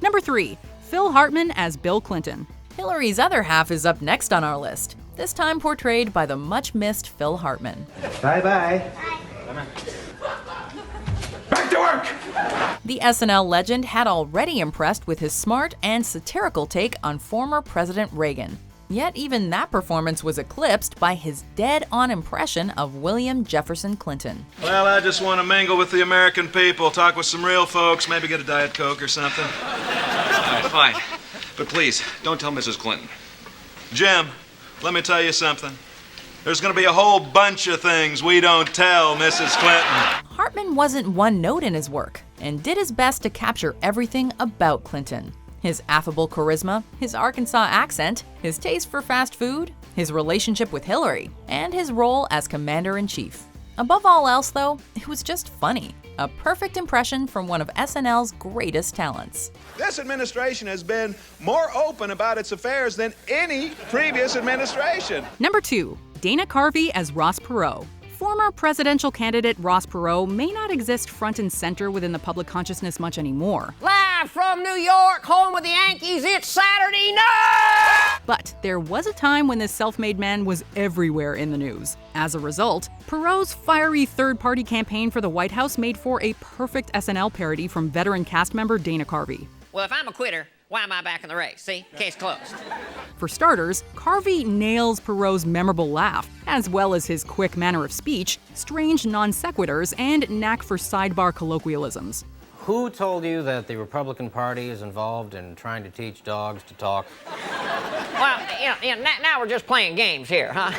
Number 3, Phil Hartman as Bill Clinton. Hillary's other half is up next on our list, this time portrayed by the much-missed Phil Hartman. Bye-bye. Back to work! The SNL legend had already impressed with his smart and satirical take on former President Reagan. Yet even that performance was eclipsed by his dead-on impression of William Jefferson Clinton. Well, I just want to mingle with the American people, talk with some real folks, maybe get a Diet Coke or something. All right, fine. But please, don't tell Mrs. Clinton. Jim, let me tell you something. There's going to be a whole bunch of things we don't tell Mrs. Clinton. Hartman wasn't one note in his work and did his best to capture everything about Clinton. His affable charisma, his Arkansas accent, his taste for fast food, his relationship with Hillary, and his role as commander-in-chief. Above all else, though, it was just funny. A perfect impression from one of SNL's greatest talents. This administration has been more open about its affairs than any previous administration. Number 2, Dana Carvey as Ross Perot. Former presidential candidate Ross Perot may not exist front and center within the public consciousness much anymore. Live from New York, home with the Yankees, it's Saturday night! But there was a time when this self-made man was everywhere in the news. As a result, Perot's fiery third-party campaign for the White House made for a perfect SNL parody from veteran cast member Dana Carvey. Well, if I'm a quitter, why am I back in the race? See? Case closed. For starters, Carvey nails Perot's memorable laugh, as well as his quick manner of speech, strange non sequiturs, and knack for sidebar colloquialisms. Who told you that the Republican Party is involved in trying to teach dogs to talk? Well, now we're just playing games here, huh?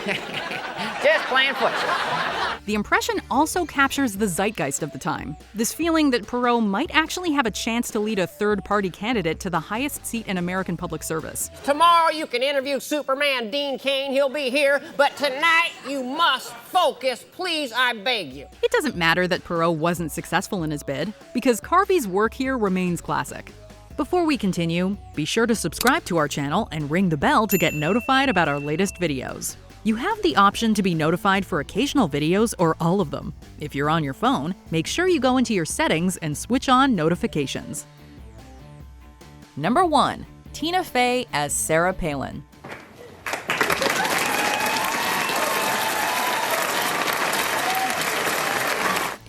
Just playing footsie. The impression also captures the zeitgeist of the time, this feeling that Perot might actually have a chance to lead a third-party candidate to the highest seat in American public service. Tomorrow you can interview Superman Dean Cain, he'll be here, but tonight you must focus, please, I beg you. It doesn't matter that Perot wasn't successful in his bid, because Carvey's work here remains classic. Before we continue, be sure to subscribe to our channel and ring the bell to get notified about our latest videos. You have the option to be notified for occasional videos or all of them. If you're on your phone, make sure you go into your settings and switch on notifications. Number 1. Tina Fey as Sarah Palin.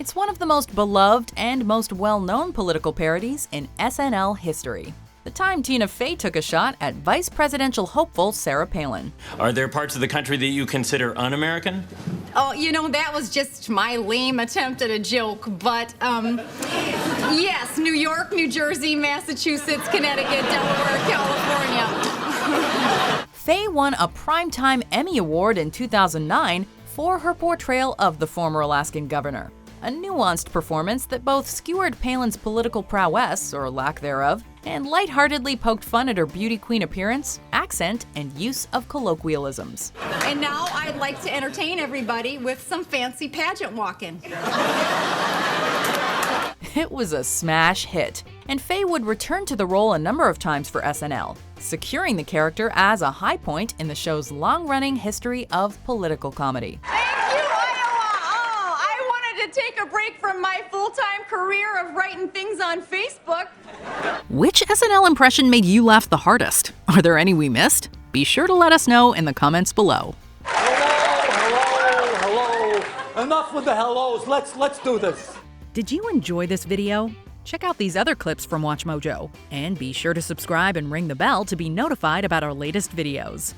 It's one of the most beloved and most well-known political parodies in SNL history. The time Tina Fey took a shot at vice presidential hopeful Sarah Palin. Are there parts of the country that you consider un-American? Oh, you know, that was just my lame attempt at a joke, but, yes, New York, New Jersey, Massachusetts, Connecticut, Delaware, California. Fey won a Primetime Emmy Award in 2009 for her portrayal of the former Alaskan governor. A nuanced performance that both skewered Palin's political prowess, or lack thereof, and lightheartedly poked fun at her beauty queen appearance, accent, and use of colloquialisms. And now I'd like to entertain everybody with some fancy pageant walking. It was a smash hit, and Fey would return to the role a number of times for SNL, securing the character as a high point in the show's long-running history of political comedy. Take a break from my full-time career of writing things on Facebook. Which SNL impression made you laugh the hardest? Are there any we missed? Be sure to let us know in the comments below. Hello. Enough with the hellos. Let's do this. Did you enjoy this video? Check out these other clips from WatchMojo, and be sure to subscribe and ring the bell to be notified about our latest videos.